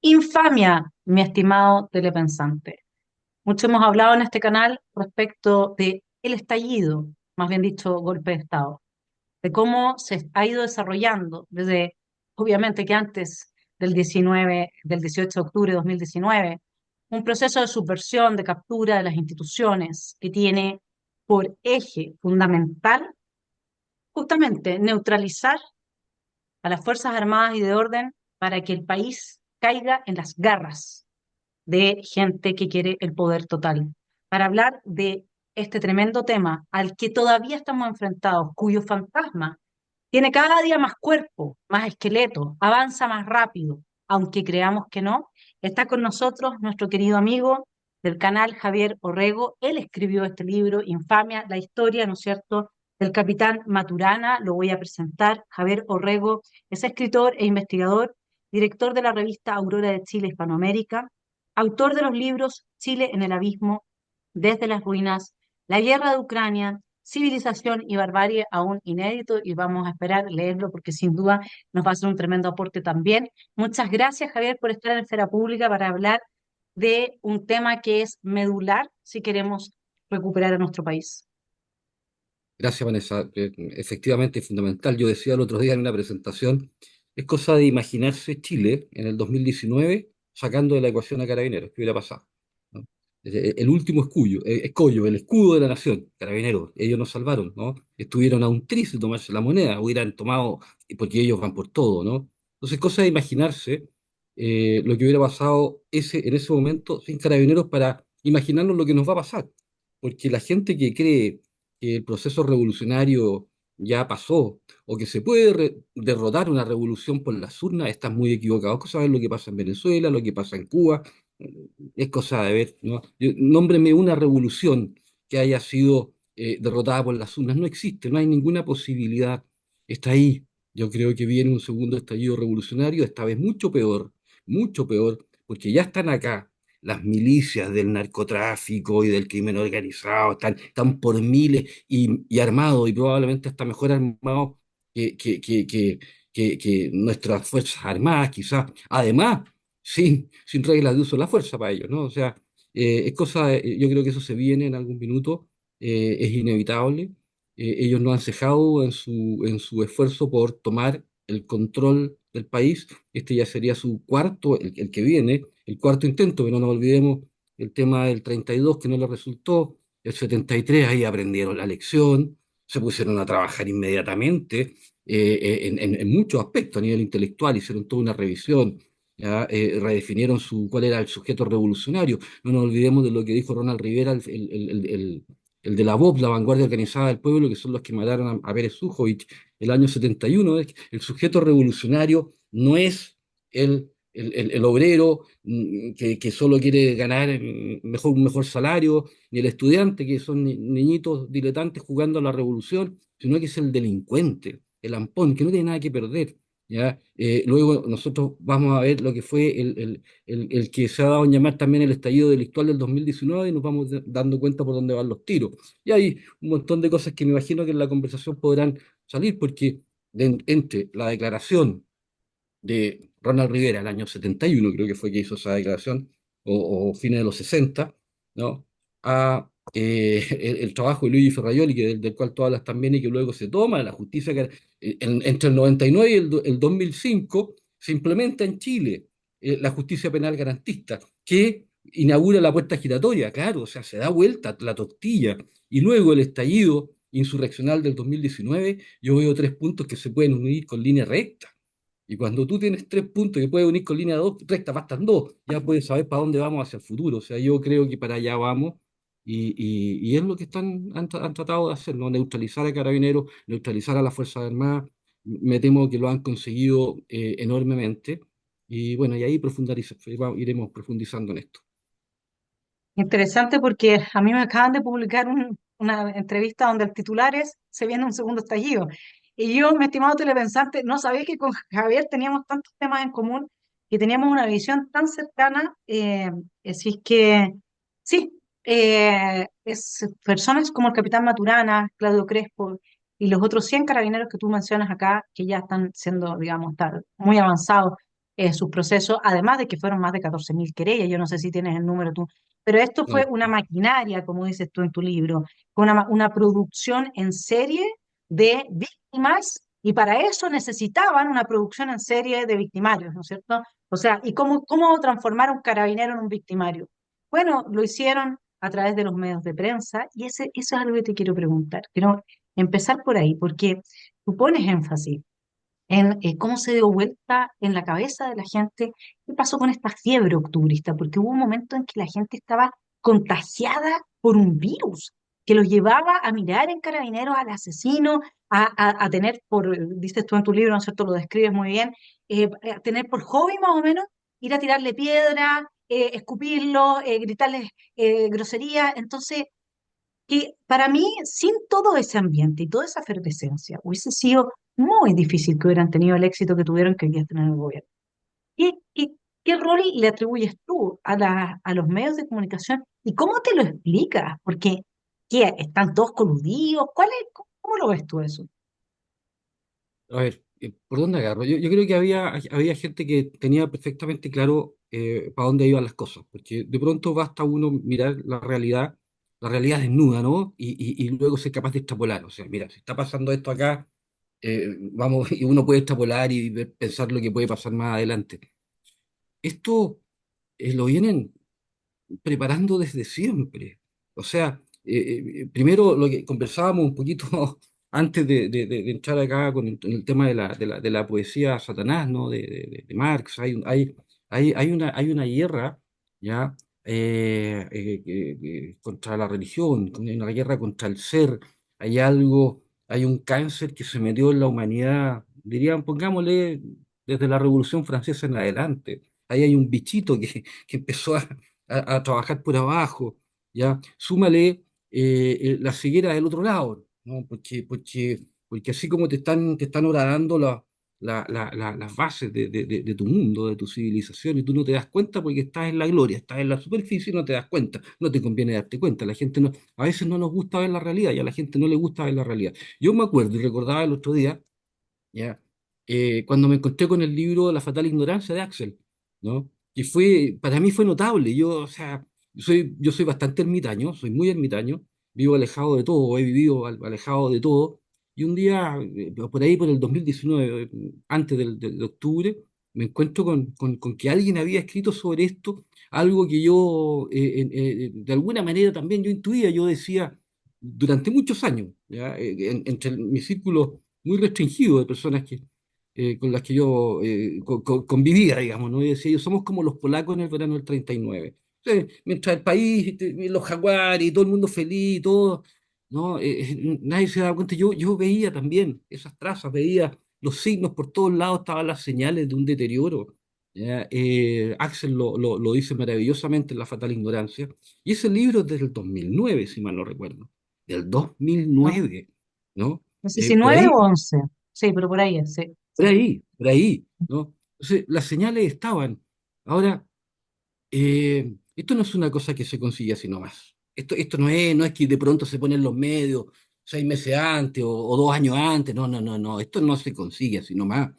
Infamia, mi estimado telepensante. Mucho hemos hablado en este canal respecto de el estallido, más bien dicho, golpe de Estado, de cómo se ha ido desarrollando desde, obviamente que antes del 19, del 18 de octubre de 2019, un proceso de subversión, de captura de las instituciones que tiene por eje fundamental justamente neutralizar a las Fuerzas Armadas y de orden para que el país caiga en las garras de gente que quiere el poder total. Para hablar de este tremendo tema al que todavía estamos enfrentados, cuyo fantasma tiene cada día más cuerpo, más esqueleto, avanza más rápido, aunque creamos que no, está con nosotros nuestro querido amigo del canal Javier Orrego. Él escribió este libro, Infamia, la historia, ¿no es cierto?, del capitán Maturana. Lo voy a presentar. Javier Orrego es escritor e investigador, director de la revista Aurora de Chile Hispanoamérica, autor de los libros Chile en el abismo, Desde las ruinas, La guerra de Ucrania, Civilización y barbarie, aún inédito, y vamos a esperar leerlo porque sin duda nos va a hacer un tremendo aporte también. Muchas gracias, Javier, por estar en Esfera Pública para hablar de un tema que es medular si queremos recuperar a nuestro país. Gracias, Vanessa. Efectivamente es fundamental. Yo decía el otro día en una presentación, es cosa de imaginarse Chile en el 2019 sacando de la ecuación a Carabineros. ¿Qué hubiera pasado? ¿No? El último escollo, el escudo de la nación, Carabineros. Ellos nos salvaron, ¿no? Estuvieron a un tris de tomarse la moneda, hubieran tomado, porque ellos van por todo, ¿no? Entonces, cosa de imaginarse lo que hubiera pasado en ese momento sin Carabineros para imaginarnos lo que nos va a pasar. Porque la gente que cree que el proceso revolucionario ya pasó o que se puede derrotar una revolución por las urnas, están muy equivocados. Que saben lo que pasa en Venezuela, lo que pasa en Cuba, es cosa de ver, ¿no? Nómbreme una revolución que haya sido derrotada por las urnas. No existe, no hay ninguna posibilidad. Está ahí. Yo creo que viene un segundo estallido revolucionario, esta vez mucho peor, porque ya están acá las milicias del narcotráfico y del crimen organizado, están por miles y armados, y probablemente hasta mejor armados que, que, que, que, que nuestras Fuerzas Armadas, quizás. Además, sin reglas de uso de la fuerza para ellos, ¿no? O sea, yo creo que eso se viene en algún minuto, es inevitable. Ellos no han cejado en su esfuerzo por tomar el control del país. Este ya sería su cuarto, el que viene, el cuarto intento, pero no nos olvidemos el tema del 32 que no le resultó, el 73 ahí aprendieron la lección, se pusieron a trabajar inmediatamente en muchos aspectos, a nivel intelectual, hicieron toda una revisión, ¿ya? Redefinieron cuál era el sujeto revolucionario. No nos olvidemos de lo que dijo Ronald Rivera, el de la VOP, la Vanguardia Organizada del Pueblo, que son los que mataron a Pérez Zújovich el año 71. El sujeto revolucionario no es el obrero que solo quiere ganar un mejor salario, ni el estudiante que son niñitos diletantes jugando a la revolución, sino que es el delincuente, el ampón, que no tiene nada que perder. ¿Ya? Luego nosotros vamos a ver lo que fue el que se ha dado en llamar también el estallido delictual del 2019 y nos vamos dando cuenta por dónde van los tiros. Y hay un montón de cosas que me imagino que en la conversación podrán salir, porque entre la declaración de Ronald Rivera, el año 71, creo que fue que hizo esa declaración, o fines de los 60, ¿no? A el trabajo de Luigi Ferraioli, del cual tú hablas también y que luego se toma la justicia, entre el 99 y el 2005 se implementa en Chile la justicia penal garantista, que inaugura la puerta giratoria, claro, o sea, se da vuelta la tortilla, y luego el estallido insurreccional del 2019, yo veo 3 puntos que se pueden unir con línea recta. Y cuando tú tienes 3 puntos que puedes unir con línea recta, bastan dos, ya puedes saber para dónde vamos hacia el futuro. O sea, yo creo que para allá vamos y es lo que han tratado de hacer, ¿no? Neutralizar a Carabineros, neutralizar a las Fuerzas Armadas. Me temo que lo han conseguido enormemente. Y bueno, y ahí iremos profundizando en esto. Interesante porque a mí me acaban de publicar una entrevista donde el titular es Se viene un segundo estallido. Y yo, mi estimado telepensante, no sabía que con Javier teníamos tantos temas en común, que teníamos una visión tan cercana. Así es que, sí, es personas como el capitán Maturana, Claudio Crespo y los otros 100 carabineros que tú mencionas acá, que ya están siendo, digamos, muy avanzados sus procesos, además de que fueron más de 14.000 querellas. Yo no sé si tienes el número tú, pero esto fue No, una maquinaria, como dices tú en tu libro, fue una producción en serie de víctimas y para eso necesitaban una producción en serie de victimarios, ¿no es cierto? O sea, ¿y cómo transformar a un carabinero en un victimario? Bueno, lo hicieron a través de los medios de prensa y eso es algo que te quiero preguntar. Quiero empezar por ahí, porque tú pones énfasis en cómo se dio vuelta en la cabeza de la gente, qué pasó con esta fiebre octubrista, porque hubo un momento en que la gente estaba contagiada por un virus que los llevaba a mirar en Carabineros al asesino, a tener por, dices tú en tu libro, ¿no es cierto? Lo describes muy bien, a tener por hobby más o menos, ir a tirarle piedra, escupirlo, gritarles groserías. Entonces, que para mí, sin todo ese ambiente y toda esa efervescencia, hubiese sido muy difícil que hubieran tenido el éxito que tuvieron que hoy día tener el gobierno. ¿Qué rol le atribuyes tú a los medios de comunicación y cómo te lo explicas? Porque, ¿qué? ¿Están todos coludidos? ¿Cómo lo ves tú eso? a ver, ¿por dónde agarro? Yo creo que había gente que tenía perfectamente claro para dónde iban las cosas, porque de pronto basta uno mirar la realidad desnuda, ¿no? Y luego ser capaz de extrapolar. O sea, mira, si está pasando esto acá, vamos, y uno puede extrapolar y pensar lo que puede pasar más adelante. Esto lo vienen preparando desde siempre. O sea, primero lo que conversábamos un poquito antes de entrar acá con el tema de la poesía Satanás, ¿no? De Marx, hay una guerra, ¿ya? Contra la religión, hay una guerra contra el ser, hay un cáncer que se metió en la humanidad, dirían, pongámosle, desde la Revolución Francesa en adelante. Ahí hay un bichito que empezó a trabajar por abajo, ¿ya? Súmale la ceguera del otro lado, ¿no? Porque así como te están horadando las bases de tu mundo, de tu civilización, y tú no te das cuenta porque estás en la gloria, estás en la superficie y no te das cuenta, no te conviene darte cuenta. La gente no, a veces no nos gusta ver la realidad y a la gente no le gusta ver la realidad. Yo me acuerdo y recordaba el otro día, ¿ya? Cuando me encontré con el libro La fatal ignorancia de Axel, ¿no? Que para mí fue notable. Yo, o sea, yo soy bastante ermitaño, soy muy ermitaño, vivo alejado de todo, he vivido alejado de todo. Y un día, por ahí por el 2019, antes de octubre, me encuentro con que alguien había escrito sobre esto, algo que yo, de alguna manera también yo intuía, yo decía, durante muchos años, ¿ya? Entre mi círculo muy restringido de personas con las que yo convivía, digamos, ¿no? Y decía, yo somos como los polacos en el verano del 39. Mientras el país, los jaguares y todo el mundo feliz y todo, ¿no? Nadie se daba cuenta. Yo veía también esas trazas, veía los signos por todos lados, estaban las señales de un deterioro. ¿Ya? Axel lo dice maravillosamente en La fatal ignorancia. Y ese libro es desde el 2009 si mal no recuerdo. Del No, 2009, ¿no? no sé si Por 9 ahí o 11. Sí, pero por ahí es, sí, por sí. ahí, por ahí, ¿no? Entonces, las señales estaban. Ahora, esto no es una cosa que se consigue así nomás. Esto no es que de pronto se ponen los medios 6 meses antes o 2 años antes. No, no, no, no. Esto no se consigue así nomás.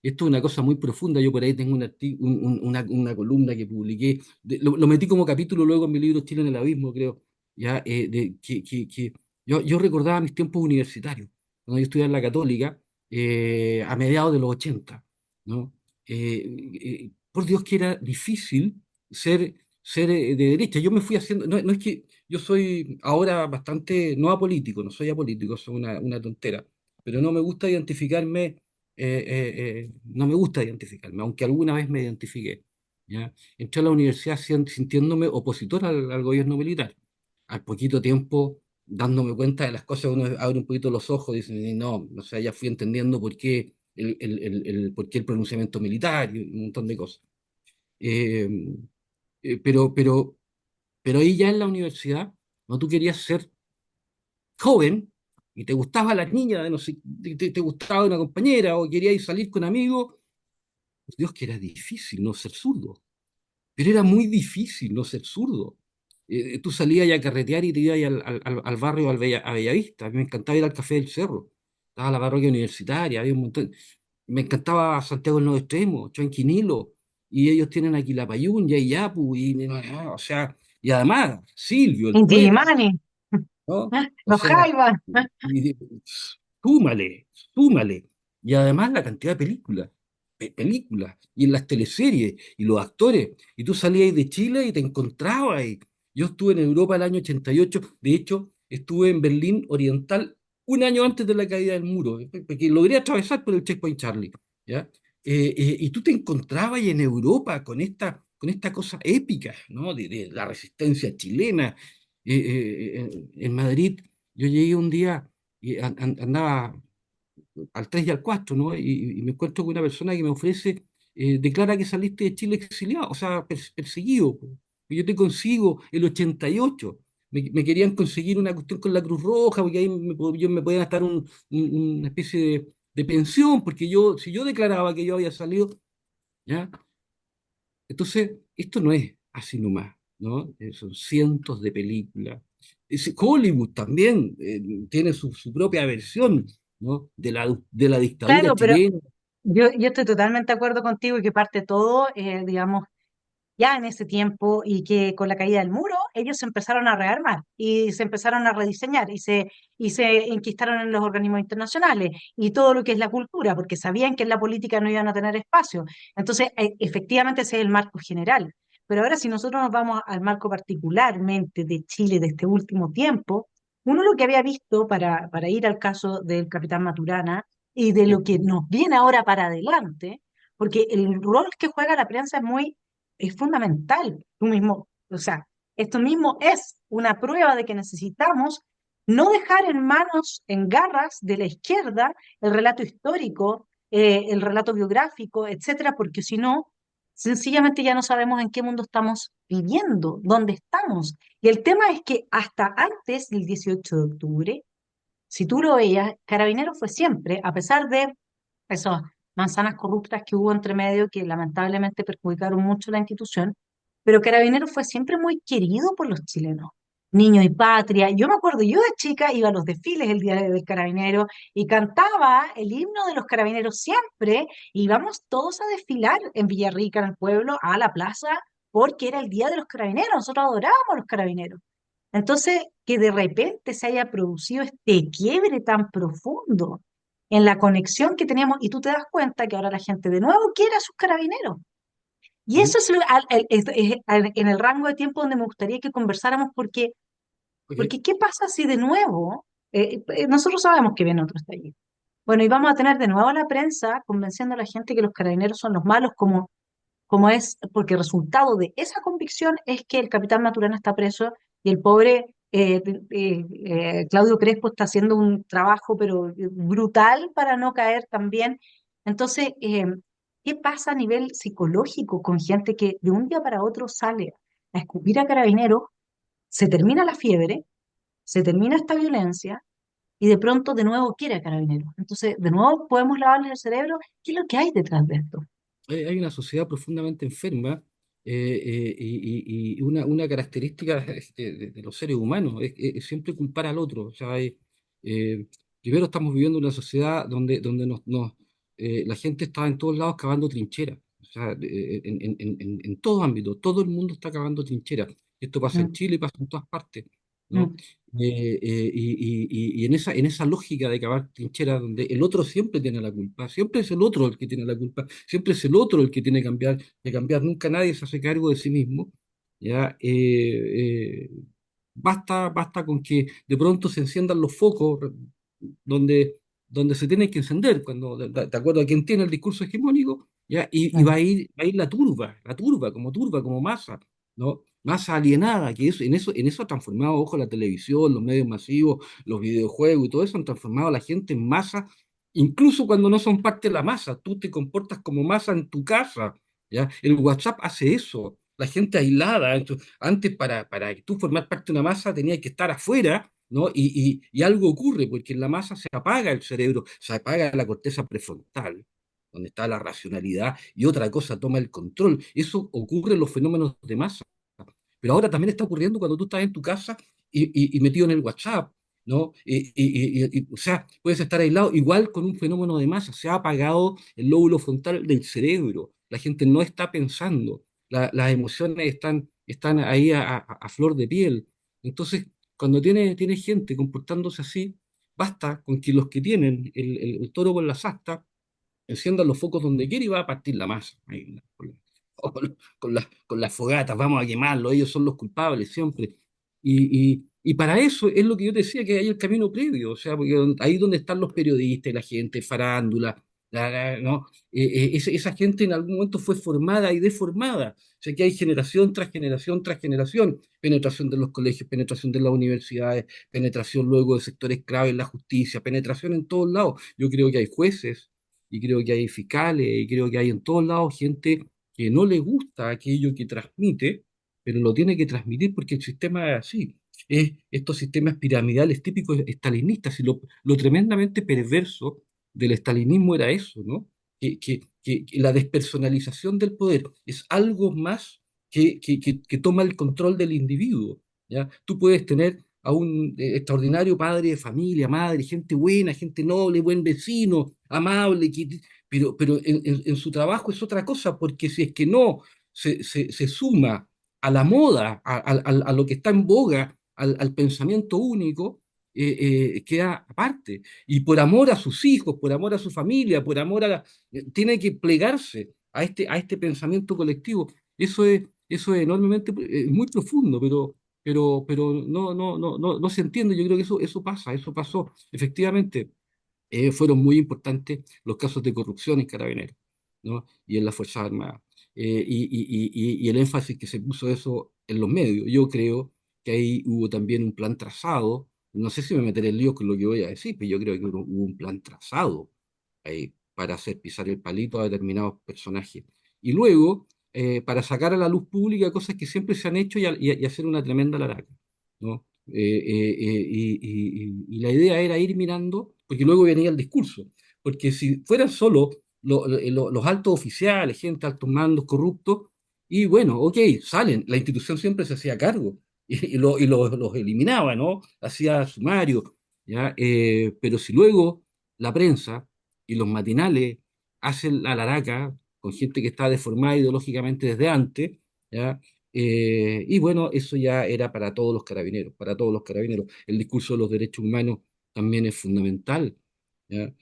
Esto es una cosa muy profunda. Yo por ahí tengo una columna que publiqué. Lo metí como capítulo luego en mi libro Chile en el Abismo, creo. Ya, yo recordaba mis tiempos universitarios, cuando yo estudiaba en la Católica, a mediados de los 80, ¿no? Por Dios que era difícil ser de derecha. Yo me fui haciendo, no, no es que yo soy ahora bastante, no apolítico, no soy apolítico, soy una tontera, pero no me gusta identificarme, no me gusta identificarme, aunque alguna vez me identifiqué, ¿ya? Entré a la universidad sintiéndome opositor al gobierno militar. Al poquito tiempo, dándome cuenta de las cosas, uno abre un poquito los ojos y dice, no, o sea, ya fui entendiendo por qué por qué el pronunciamiento militar y un montón de cosas. Eh, eh, pero, pero, pero ahí ya en la universidad, no tú querías ser joven y te gustaba la niña, no sé, te gustaba una compañera o querías ir salir con amigos, pues Dios que era difícil no ser zurdo, pero era muy difícil no ser zurdo. Tú salías a carretear y te ibas al barrio a Bellavista. A mí me encantaba ir al Café del Cerro. Estaba la parroquia universitaria, había un montón. Me encantaba Santiago del Nuevo Extremo, Chanquinilo, y ellos tienen aquí La Payún, Yayapu, o sea, y además Silvio, el Inti poeta, Illimani, ¿no? O los sea, Jaivas. y- súmale, súmale. Y además la cantidad de películas, películas, y en las teleseries, y los actores. Y tú salías de Chile y te encontrabas ahí. Yo estuve en Europa el año 88, de hecho, estuve en Berlín Oriental un año antes de la caída del muro, porque logré atravesar por el Checkpoint Charlie, ¿ya? Y tú te encontrabas ahí en Europa con esta cosa épica, ¿no? De la resistencia chilena. En Madrid yo llegué un día y andaba al 3 y al 4, ¿no? Y me encuentro con una persona que me ofrece, declara que saliste de Chile exiliado, o sea, perseguido. Y yo te consigo el 88. Me querían conseguir una cuestión con la Cruz Roja, porque ahí yo me podían estar una especie de pensión, porque yo, si yo declaraba que yo había salido, ¿ya? Entonces, esto no es así nomás, ¿no? Son cientos de películas. Hollywood también tiene su propia versión, ¿no? De la dictadura Claro, pero chilena. yo estoy totalmente de acuerdo contigo y que parte todo, digamos, ya en ese tiempo y que con la caída del muro ellos se empezaron a rearmar y se empezaron a rediseñar y se enquistaron en los organismos internacionales y todo lo que es la cultura, porque sabían que en la política no iban a tener espacio. Entonces, efectivamente ese es el marco general. Pero ahora si nosotros nos vamos al marco particularmente de Chile de este último tiempo, uno lo que había visto para ir al caso del capitán Maturana y de lo que Ujú, nos viene ahora para adelante, porque el rol que juega la prensa es fundamental. Tú mismo, o sea, esto mismo es una prueba de que necesitamos no dejar en manos, en garras de la izquierda, el relato histórico, el relato biográfico, etcétera, porque si no, sencillamente ya no sabemos en qué mundo estamos viviendo, dónde estamos. Y el tema es que hasta antes del 18 de octubre, si tú lo veías, Carabineros fue siempre, a pesar de esas manzanas corruptas que hubo entre medio que lamentablemente perjudicaron mucho la institución, pero Carabineros fue siempre muy querido por los chilenos. Niño y patria. Yo me acuerdo, yo de chica iba a los desfiles el día del carabinero y cantaba el himno de los carabineros siempre. Y íbamos todos a desfilar en Villarrica, en el pueblo, a la plaza, porque era el día de los carabineros. Nosotros adorábamos a los carabineros. Entonces, que de repente se haya producido este quiebre tan profundo en la conexión que teníamos, y tú te das cuenta que ahora la gente de nuevo quiere a sus carabineros. Y ujú. eso es, en el rango de tiempo donde me gustaría que conversáramos, Ok. porque ¿qué pasa si de nuevo, nosotros sabemos que viene otro estallido? Bueno, y vamos a tener de nuevo a la prensa convenciendo a la gente que los carabineros son los malos, como es, porque el resultado de esa convicción es que el capitán Maturana está preso y el pobre Claudio Crespo está haciendo un trabajo pero brutal para no caer también. Entonces, ¿qué pasa a nivel psicológico con gente que de un día para otro sale a escupir a carabineros, se termina la fiebre, se termina esta violencia y de pronto de nuevo quiere a carabineros? Entonces, de nuevo podemos lavarle el cerebro. ¿Qué es lo que hay detrás de esto? Hay una sociedad profundamente enferma y una característica de los seres humanos es siempre culpar al otro. O sea, eh, primero estamos viviendo una sociedad donde la gente está en todos lados cavando trincheras. O sea, en todo ámbito, todo el mundo está cavando trincheras. Esto pasa en Mm, Chile y pasa en todas partes, ¿no? mm. Y en esa lógica de cavar trincheras donde el otro siempre tiene la culpa, siempre es el otro el que tiene la culpa, siempre es el otro el que tiene que cambiar, nunca nadie se hace cargo de sí mismo, ¿ya? Basta con que de pronto se enciendan los focos donde, donde se tienen que encender, cuando, de acuerdo a quien tiene el discurso hegemónico, ¿ya? Y Claro. va a ir turba, como masa, ¿no? Masa alienada, que eso, en eso ha transformado, ojo, la televisión, los medios masivos, los videojuegos y todo eso han transformado a la gente en masa, incluso cuando no son parte de la masa. Tú te comportas como masa en tu casa, ¿ya? El WhatsApp hace eso. La gente aislada. Antes, para que tú formar parte de una masa, tenías que estar afuera, ¿no? Y algo ocurre, porque en la masa se apaga el cerebro, se apaga la corteza prefrontal, donde está la racionalidad, y otra cosa toma el control. Eso ocurre en los fenómenos de masa. Pero ahora también está ocurriendo cuando tú estás en tu casa y metido en el WhatsApp, ¿no? O sea, puedes estar aislado, igual con un fenómeno de masa. Se ha apagado el lóbulo frontal del cerebro. La gente no está pensando. Las emociones están ahí a flor de piel. Entonces, cuando tiene gente comportándose así, basta con que los que tienen el toro por las astas enciendan los focos donde quiera y va a partir la masa. Ahí, con las fogatas, vamos a quemarlo, ellos son los culpables siempre. Y para eso es lo que yo te decía, que hay el camino previo, o sea, porque ahí donde están los periodistas, la gente, farándula, ¿no? Esa gente en algún momento fue formada y deformada. O sea, que hay generación tras generación tras generación, penetración de los colegios, penetración de las universidades, penetración luego de sectores clave en la justicia, penetración en todos lados. Yo creo que hay jueces y creo que hay fiscales, y creo que hay en todos lados gente que no le gusta aquello que transmite, pero lo tiene que transmitir porque el sistema es así. Estos sistemas piramidales típicos estalinistas y lo tremendamente perverso del estalinismo era eso, ¿no? Que la despersonalización del poder es algo más que toma el control del individuo, ¿ya? Tú puedes tener a un extraordinario padre de familia, madre, gente buena, gente noble, buen vecino, amable, pero en su trabajo es otra cosa, porque si es que no se suma a la moda, a lo que está en boga, al pensamiento único, queda aparte. Y por amor a sus hijos, por amor a su familia, por amor tiene que plegarse a este pensamiento colectivo. Eso es enormemente, muy profundo, pero no se entiende. Yo creo que eso pasa, eso pasó. Efectivamente, fueron muy importantes los casos de corrupción en Carabineros, ¿no? Y en las Fuerzas Armadas. Y el énfasis que se puso eso en los medios. Yo creo que ahí hubo también un plan trazado. No sé si me meteré en lío con lo que voy a decir, pero yo creo que hubo un plan trazado ahí para hacer pisar el palito a determinados personajes. Y luego, para sacar a la luz pública cosas que siempre se han hecho y hacer una tremenda laraca, ¿no? Y la idea era ir mirando, porque luego venía el discurso, porque si fueran solo los altos oficiales, gente, altos mandos corruptos, y bueno, ok, salen, la institución siempre se hacía cargo los eliminaba, ¿no? Hacía sumario, ¿ya? Pero si luego la prensa y los matinales hacen la laraca con gente que está deformada ideológicamente desde antes, ¿ya? Y bueno, eso ya era para todos los carabineros, para todos los carabineros. El discurso de los derechos humanos también es fundamental, ¿ya?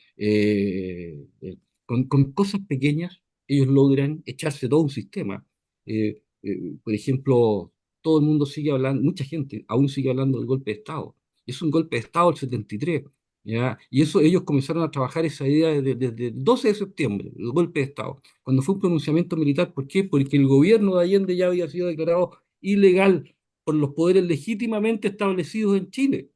Con cosas pequeñas ellos logran echarse todo un sistema. Por ejemplo, todo el mundo sigue hablando, mucha gente aún sigue hablando del golpe de Estado. Es un golpe de Estado el 73, ¿ya? Y eso ellos comenzaron a trabajar esa idea desde el 12 de septiembre, el golpe de Estado, cuando fue un pronunciamiento militar. ¿Por qué? Porque el gobierno de Allende ya había sido declarado ilegal por los poderes legítimamente establecidos en Chile.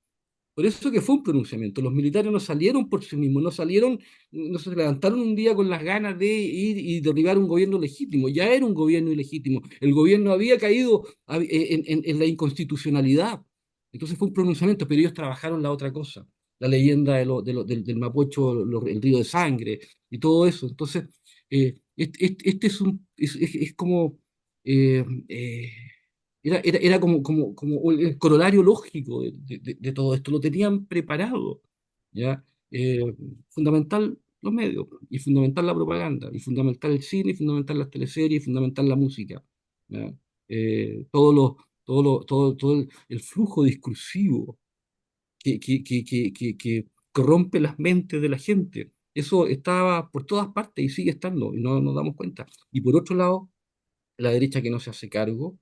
Por eso que fue un pronunciamiento. Los militares no salieron por sí mismos, no salieron, no se levantaron un día con las ganas de ir y derribar un gobierno legítimo. Ya era un gobierno ilegítimo. El gobierno había caído en la inconstitucionalidad. Entonces fue un pronunciamiento, pero ellos trabajaron la otra cosa, la leyenda del Mapocho, el río de sangre y todo eso. Entonces, este es como... eh, eh, era como el corolario lógico de todo esto, lo tenían preparado, ¿ya? Fundamental los medios, y fundamental la propaganda, y fundamental el cine, y fundamental las teleseries, y fundamental la música, ¿ya? Todo el flujo discursivo que corrompe las mentes de la gente. Eso estaba por todas partes y sigue estando, y no nos damos cuenta. Y por otro lado, la derecha que no se hace cargo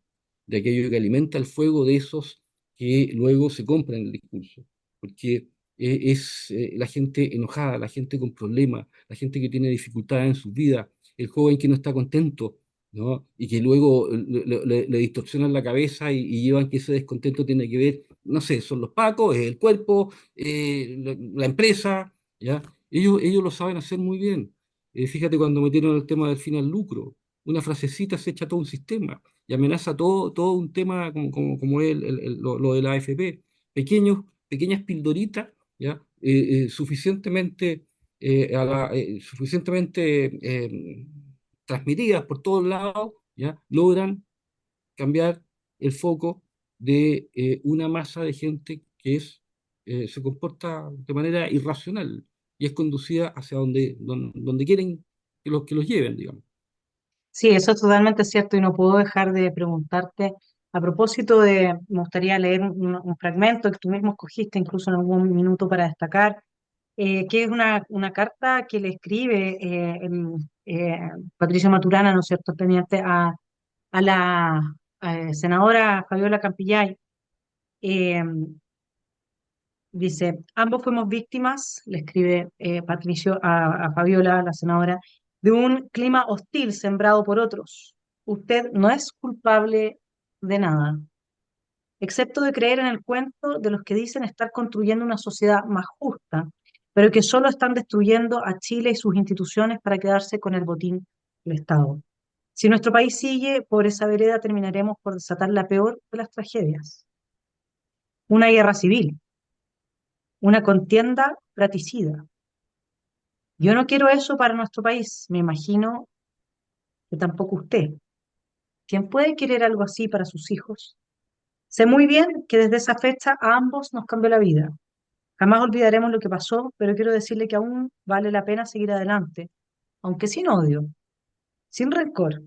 de aquello que alimenta el fuego de esos que luego se compran el discurso, porque es la gente enojada, la gente con problemas, la gente que tiene dificultades en su vida, el joven que no está contento, ¿no? Y que luego le distorsionan la cabeza y llevan que ese descontento tiene que ver, no sé, son los pacos, es el cuerpo, la empresa, ¿ya? Ellos lo saben hacer muy bien. Fíjate cuando metieron el tema del fin al lucro, una frasecita se echa todo un sistema y amenaza todo un tema como lo de la AFP. Pequeñas pildoritas, ¿ya? Suficientemente, suficientemente transmitidas por todos lados, ¿ya? Logran cambiar el foco de una masa de gente que se comporta de manera irracional y es conducida hacia donde quieren que los lleven, digamos. Sí, eso es totalmente cierto y no puedo dejar de preguntarte a propósito de, me gustaría leer un fragmento que tú mismo escogiste incluso en algún minuto para destacar, que es una carta que le escribe Patricio Maturana, ¿no es cierto?, teniente a la senadora Fabiola Campillay. Eh, Dice, ambos fuimos víctimas, le escribe Patricio a Fabiola, la senadora, de un clima hostil sembrado por otros. Usted no es culpable de nada, excepto de creer en el cuento de los que dicen estar construyendo una sociedad más justa, pero que solo están destruyendo a Chile y sus instituciones para quedarse con el botín del Estado. Si nuestro país sigue por esa vereda, terminaremos por desatar la peor de las tragedias, una guerra civil, una contienda fratricida. Yo no quiero eso para nuestro país, me imagino que tampoco usted. ¿Quién puede querer algo así para sus hijos? Sé muy bien que desde esa fecha a ambos nos cambió la vida. Jamás olvidaremos lo que pasó, pero quiero decirle que aún vale la pena seguir adelante, aunque sin odio, sin rencor,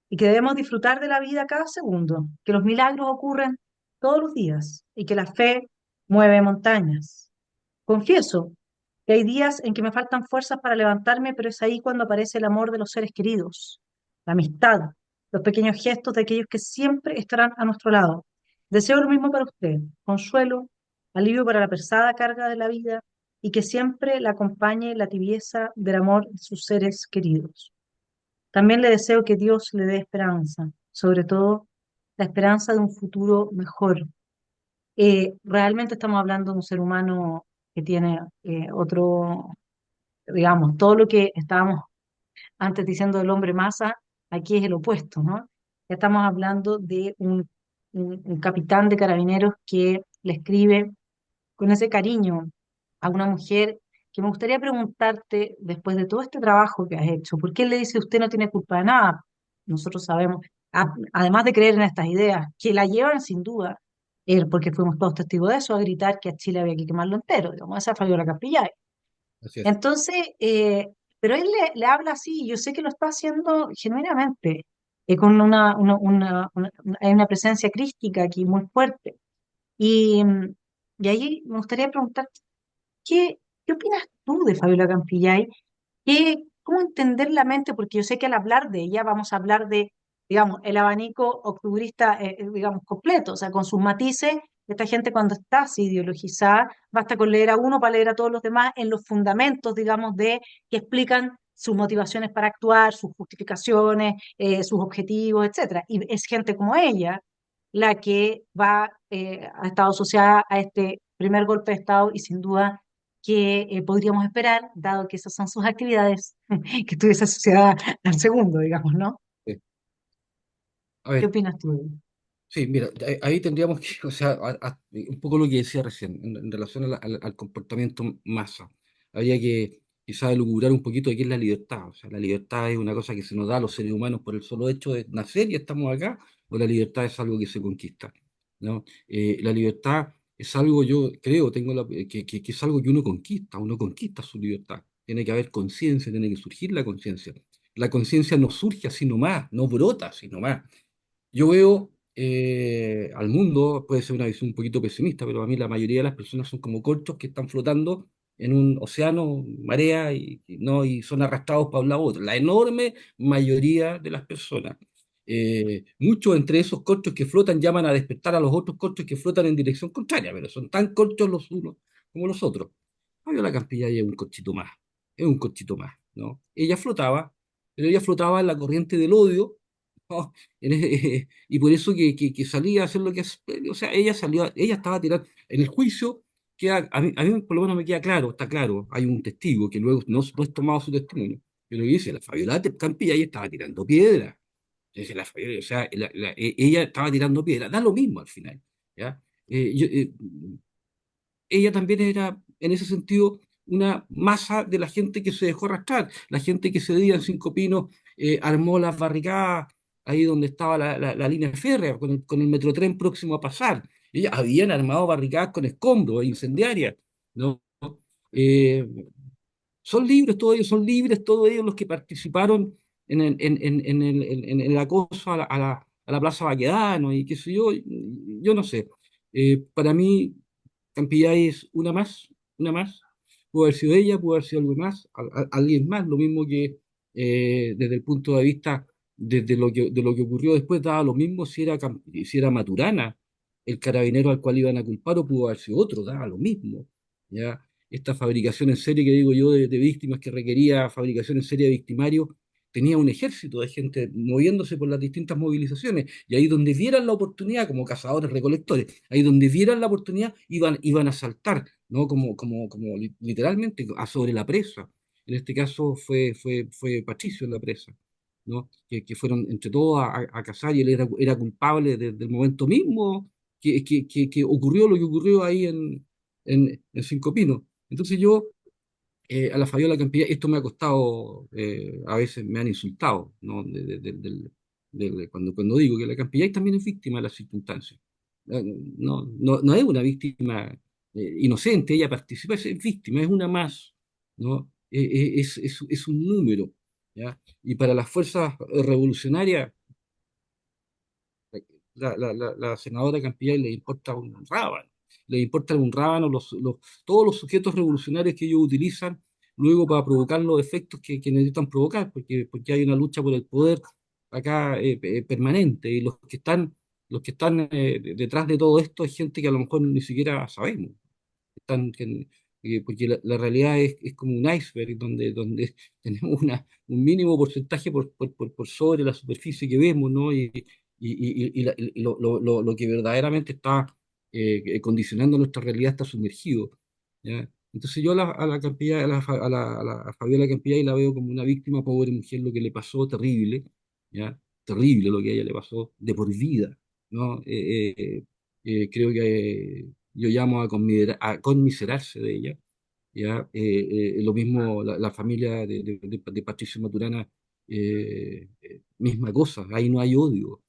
y que debemos disfrutar de la vida cada segundo, que los milagros ocurren todos los días y que la fe mueve montañas. Confieso que hay días en que me faltan fuerzas para levantarme, pero es ahí cuando aparece el amor de los seres queridos, la amistad, los pequeños gestos de aquellos que siempre estarán a nuestro lado. Deseo lo mismo para usted, consuelo, alivio para la pesada carga de la vida y que siempre la acompañe la tibieza del amor de sus seres queridos. También le deseo que Dios le dé esperanza, sobre todo la esperanza de un futuro mejor. Realmente estamos hablando de un ser humano que tiene otro, digamos, todo lo que estábamos antes diciendo del hombre masa, aquí es el opuesto, ¿no? Estamos hablando de un capitán de carabineros que le escribe con ese cariño a una mujer que me gustaría preguntarte, después de todo este trabajo que has hecho, ¿por qué él le dice usted no tiene culpa de nada? Nosotros sabemos, además de creer en estas ideas, que la llevan sin duda, porque fuimos todos testigos de eso, a gritar que a Chile había que quemarlo entero, digamos, esa fue la Campillay. Así es. Entonces, pero él le habla así, y yo sé que lo está haciendo genuinamente, con hay una presencia crística aquí muy fuerte. Y, y ahí me gustaría preguntar, ¿qué opinas tú de Fabiola Campillay? ¿Cómo entender la mente? Porque yo sé que al hablar de ella vamos a hablar de, digamos, el abanico octubrista, digamos, completo, o sea, con sus matices. Esta gente cuando está así ideologizada, basta con leer a uno para leer a todos los demás en los fundamentos, digamos, de que explican sus motivaciones para actuar, sus justificaciones, sus objetivos, etcétera. Y es gente como ella la que ha estado asociada a este primer golpe de Estado y sin duda que podríamos esperar, dado que esas son sus actividades, que estuviese asociada al segundo, digamos, ¿no? Sí. A ¿Qué ver, opinas tú? sí, mira, ahí tendríamos que, o sea, un poco lo que decía recién, en relación al comportamiento masa. Habría que quizás elucubrar un poquito de qué es la libertad. O sea, la libertad es una cosa que se nos da a los seres humanos por el solo hecho de nacer y estamos acá, o la libertad es algo que se conquista, ¿no? La libertad es algo, yo creo, que es algo que uno conquista su libertad. Tiene que haber conciencia, tiene que surgir la conciencia. La conciencia no surge así nomás, no brota así nomás. Yo veo al mundo, puede ser una visión un poquito pesimista, pero a mí la mayoría de las personas son como corchos que están flotando en un océano, marea, y son arrastrados para un lado u otro. La enorme mayoría de las personas. Muchos entre esos corchos que flotan llaman a despertar a los otros corchos que flotan en dirección contraria, pero son tan corchos los unos como los otros. Fabiola Campillay es un corchito más, es un corchito más, ¿no? Ella flotaba, pero ella flotaba en la corriente del odio, ¿no? Y por eso que salía a hacer lo que hace, o sea, ella salió, ella estaba tirando, en el juicio, a mí por lo menos me queda claro, está claro, hay un testigo que luego no es tomado su testimonio, pero dice, la Fabiola Campillay estaba tirando piedra. Entonces, o sea, ella estaba tirando piedra, da lo mismo al final, ¿ya? Ella también era, en ese sentido, una masa de la gente que se dejó arrastrar, la gente que se dio en Cinco Pinos, armó las barricadas ahí donde estaba la línea férrea, con el metrotren próximo a pasar. Ellas habían armado barricadas con escombros incendiarias, ¿no? Eh, Son libres, todos ellos son libres, todos ellos los que participaron en el acoso a la Plaza Baquedano y qué sé yo no sé. Para mí, Campillay es una más. Pudo haber sido ella, pudo haber sido algo más, alguien más, lo mismo que desde el punto de vista de lo que ocurrió después, daba lo mismo si era Maturana, el carabinero al cual iban a culpar, o pudo haber sido otro, daba lo mismo. ¿Ya? Esta fabricación en serie que digo yo de víctimas que requería fabricación en serie de victimarios, tenía un ejército de gente moviéndose por las distintas movilizaciones, y ahí donde vieran la oportunidad, como cazadores recolectores, ahí donde vieran la oportunidad, iban a saltar, ¿no? Como literalmente sobre la presa. En este caso fue Patricio en la presa, ¿no? Que fueron entre todos a cazar, y él era culpable desde el momento mismo que ocurrió lo que ocurrió ahí en Cinco Pinos. Entonces yo, a la Fabiola Campilla, esto me ha costado, a veces me han insultado, ¿no? Cuando digo que la Campillay también es víctima de las circunstancias. No es una víctima inocente, ella participa, es víctima, es una más, ¿no? Es un número, ¿ya? Y para las fuerzas revolucionarias, la senadora Campillay le importa un rábano, le importa un rábano todos los sujetos revolucionarios que ellos utilizan luego para provocar los efectos que necesitan provocar, porque hay una lucha por el poder acá permanente, y los que están detrás de todo esto es gente que a lo mejor ni siquiera sabemos porque la realidad es como un iceberg donde tenemos un mínimo porcentaje por sobre la superficie que vemos, ¿no? Y lo que verdaderamente está condicionando nuestra realidad está sumergido, ¿ya? Entonces yo a la Campilla, a Fabiola Campillay la veo como una víctima, pobre mujer, lo que le pasó, terrible, ¿ya? Terrible lo que a ella le pasó de por vida, ¿no? Creo que yo llamo a conmiserarse de ella, ¿ya? Lo mismo la familia de Patricio Maturana, misma cosa, ahí no hay odio,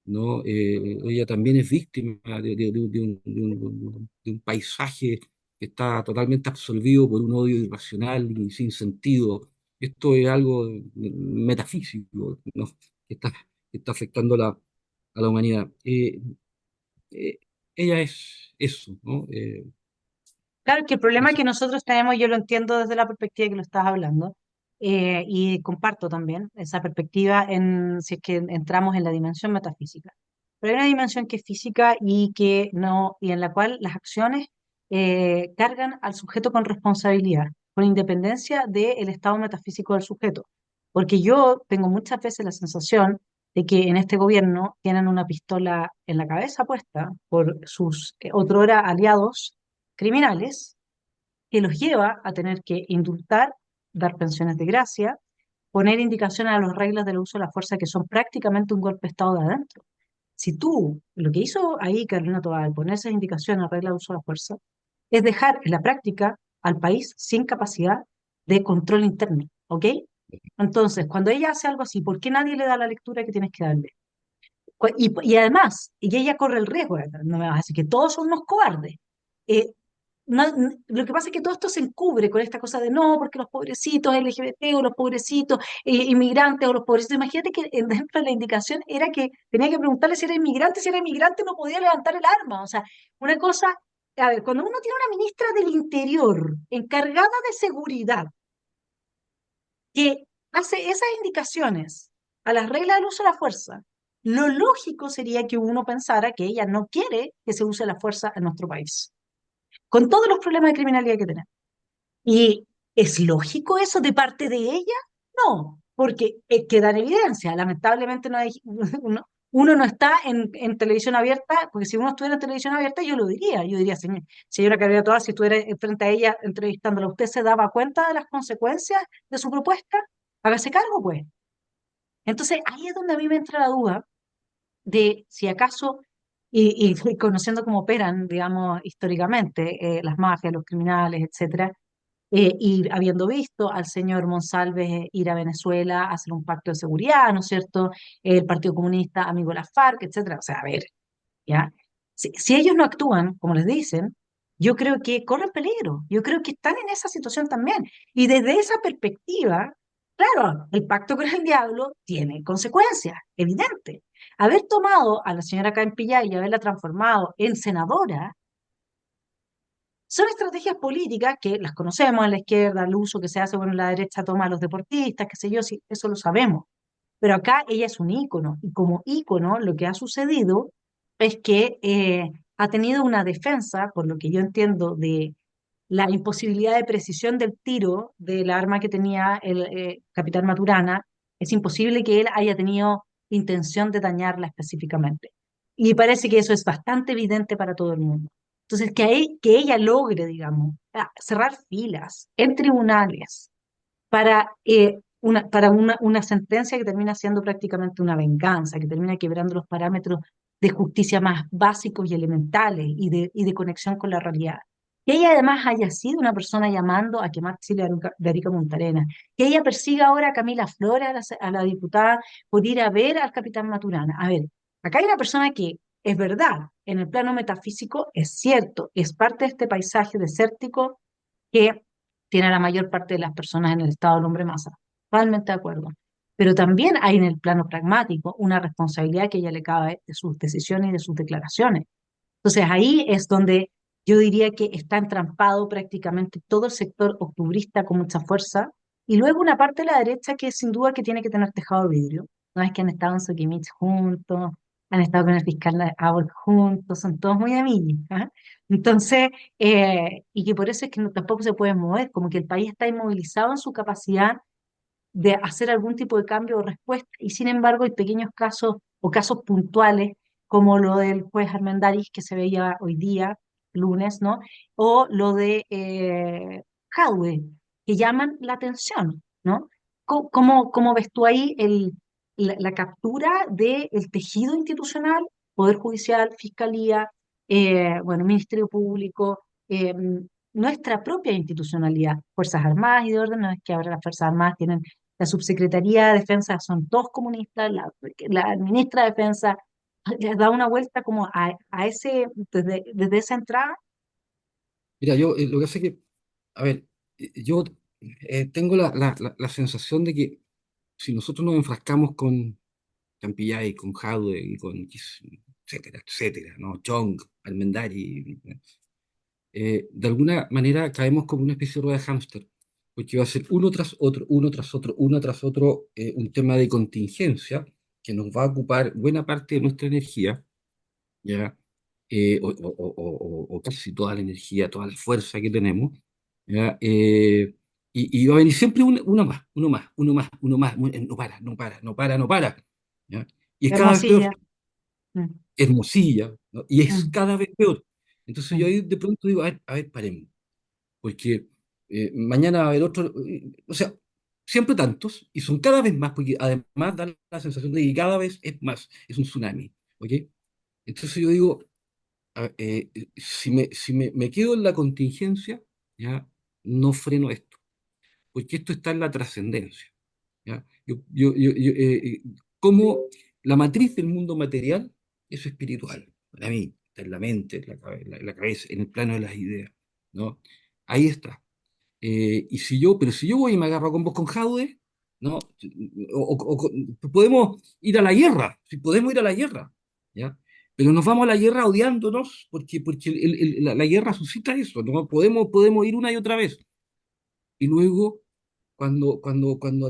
¿no? Ella también es víctima de un paisaje que está totalmente absorbido por un odio irracional y sin sentido. Esto es algo metafísico, ¿no? Que está afectando a la humanidad. Eh, Ella es eso, ¿no? Claro que el No problema sé. que nosotros tenemos, yo lo entiendo desde la perspectiva que lo estás hablando, y comparto también esa perspectiva si es que entramos en la dimensión metafísica. Pero hay una dimensión que es física y que no, y en la cual las acciones cargan al sujeto con responsabilidad, con independencia del estado metafísico del sujeto. Porque yo tengo muchas veces la sensación de que en este gobierno tienen una pistola en la cabeza puesta por sus otrora aliados criminales, que los lleva a tener que indultar, dar pensiones de gracia, poner indicaciones a las reglas del uso de la fuerza que son prácticamente un golpe de Estado de adentro. Si tú, lo que hizo ahí Carolina Tobar, al poner esas indicaciones a reglas de uso de la fuerza, es dejar en la práctica al país sin capacidad de control interno, ¿ok? Entonces, cuando ella hace algo así, ¿por qué nadie le da la lectura que tienes que darle? Y además, y ella corre el riesgo, no me vas a decir que todos son unos cobardes. Eh, lo que pasa es que todo esto se encubre con esta cosa de no, porque los pobrecitos LGBT o los pobrecitos inmigrantes o los pobrecitos. Imagínate que dentro de la indicación era que tenía que preguntarle si era inmigrante no podía levantar el arma. O sea, una cosa, a ver, cuando uno tiene una ministra del Interior encargada de seguridad que hace esas indicaciones a las reglas del uso de la fuerza, lo lógico sería que uno pensara que ella no quiere que se use la fuerza en nuestro país, con todos los problemas de criminalidad que tenemos. ¿Y es lógico eso de parte de ella? No, porque queda en evidencia. Lamentablemente no hay, uno no está en televisión abierta, porque si uno estuviera en televisión abierta, yo lo diría. Yo diría, señora Carolina Toa, si estuviera frente a ella entrevistándola, ¿usted se daba cuenta de las consecuencias de su propuesta? Hágase cargo, pues. Entonces, ahí es donde a mí me entra la duda de si acaso, y conociendo cómo operan, digamos, históricamente, las mafias, los criminales, etcétera, y habiendo visto al señor Monsalve ir a Venezuela a hacer un pacto de seguridad, ¿no es cierto? El Partido Comunista, amigo de la FARC, etcétera. O sea, a ver, ¿ya? Si ellos no actúan, como les dicen, yo creo que corren peligro. Yo creo que están en esa situación también. Y desde esa perspectiva, claro, el pacto con el diablo tiene consecuencias, evidentes. Haber tomado a la señora Campillay y haberla transformado en senadora son estrategias políticas que las conocemos en la izquierda, el uso que se hace, bueno, la derecha toma a los deportistas, qué sé yo, sí, eso lo sabemos. Pero acá ella es un ícono, y como ícono lo que ha sucedido es que ha tenido una defensa, por lo que yo entiendo, de la imposibilidad de precisión del tiro del arma que tenía el capitán Maturana. Es imposible que él haya tenido intención de dañarla específicamente. Y parece que eso es bastante evidente para todo el mundo. Entonces, que ella logre, digamos, cerrar filas en tribunales para una sentencia que termina siendo prácticamente una venganza, que termina quebrando los parámetros de justicia más básicos y elementales y de conexión con la realidad. Que ella además haya sido una persona llamando a quemar Chile de Arica a Punta Arenas. Que ella persiga ahora a Camila Flores, a la diputada, por ir a ver al capitán Maturana. A ver, acá hay una persona que es verdad, en el plano metafísico es cierto, es parte de este paisaje desértico que tiene a la mayor parte de las personas en el estado del hombre masa. Totalmente de acuerdo. Pero también hay en el plano pragmático una responsabilidad que ella le cabe de sus decisiones y de sus declaraciones. Entonces ahí es donde yo diría que está entrampado prácticamente todo el sector octubrista con mucha fuerza y luego una parte de la derecha que sin duda que tiene que tener tejado de vidrio. No es que han estado en Soquimich juntos, han estado con el fiscal Abbott juntos, son todos muy amigos. ¿Ah? Entonces, y que por eso es que tampoco se pueden mover, como que el país está inmovilizado en su capacidad de hacer algún tipo de cambio o respuesta, y sin embargo hay pequeños casos o casos puntuales, como lo del juez Armendáriz que se veía hoy día, lunes, ¿no? O lo de Jadwe, que llaman la atención, ¿no? ¿Cómo ves tú ahí la captura del tejido institucional, Poder Judicial, Fiscalía, bueno, Ministerio Público, nuestra propia institucionalidad, Fuerzas Armadas y de orden? No es que ahora las Fuerzas Armadas tienen la subsecretaría de Defensa, son todos comunistas, la ministra de Defensa les da una vuelta como a ese, desde esa entrada. Mira, yo lo que hace que, a ver, yo tengo la sensación de que si nosotros nos enfrascamos con Campillay, con Jadwe y con etcétera, etcétera, ¿no? Chong, Almendari, de alguna manera caemos como una especie de rueda de hámster, porque va a ser uno tras otro, uno tras otro, uno tras otro, un tema de contingencia que nos va a ocupar buena parte de nuestra energía, ¿ya? O casi toda la energía, toda la fuerza que tenemos, ¿ya? Y va a venir siempre uno más, uno más, uno más, uno más, no para, no para, no para, no para, ¿ya? Y es cada vez peor. Hermosilla. Mm, Hermosilla, ¿no? Y es mm, cada vez peor. Entonces yo mm. ahí de pronto digo, a ver, paremos, porque mañana va a haber otro, o sea, siempre tantos, y son cada vez más, porque además da la sensación de que cada vez es más, es un tsunami, ¿ok? Entonces yo digo, si me quedo en la contingencia, ya no freno esto, porque esto está en la trascendencia. ¿Ya? Como la matriz del mundo material es espiritual, para mí, está en la mente, en la cabeza, en el plano de las ideas, ¿no? Ahí está. Pero si yo voy y me agarro con vos con Jaude, ¿no? Podemos ir a la guerra, si podemos ir a la guerra, ¿ya? Pero nos vamos a la guerra odiándonos, porque la guerra suscita eso, ¿no? Podemos ir una y otra vez. Y luego, cuando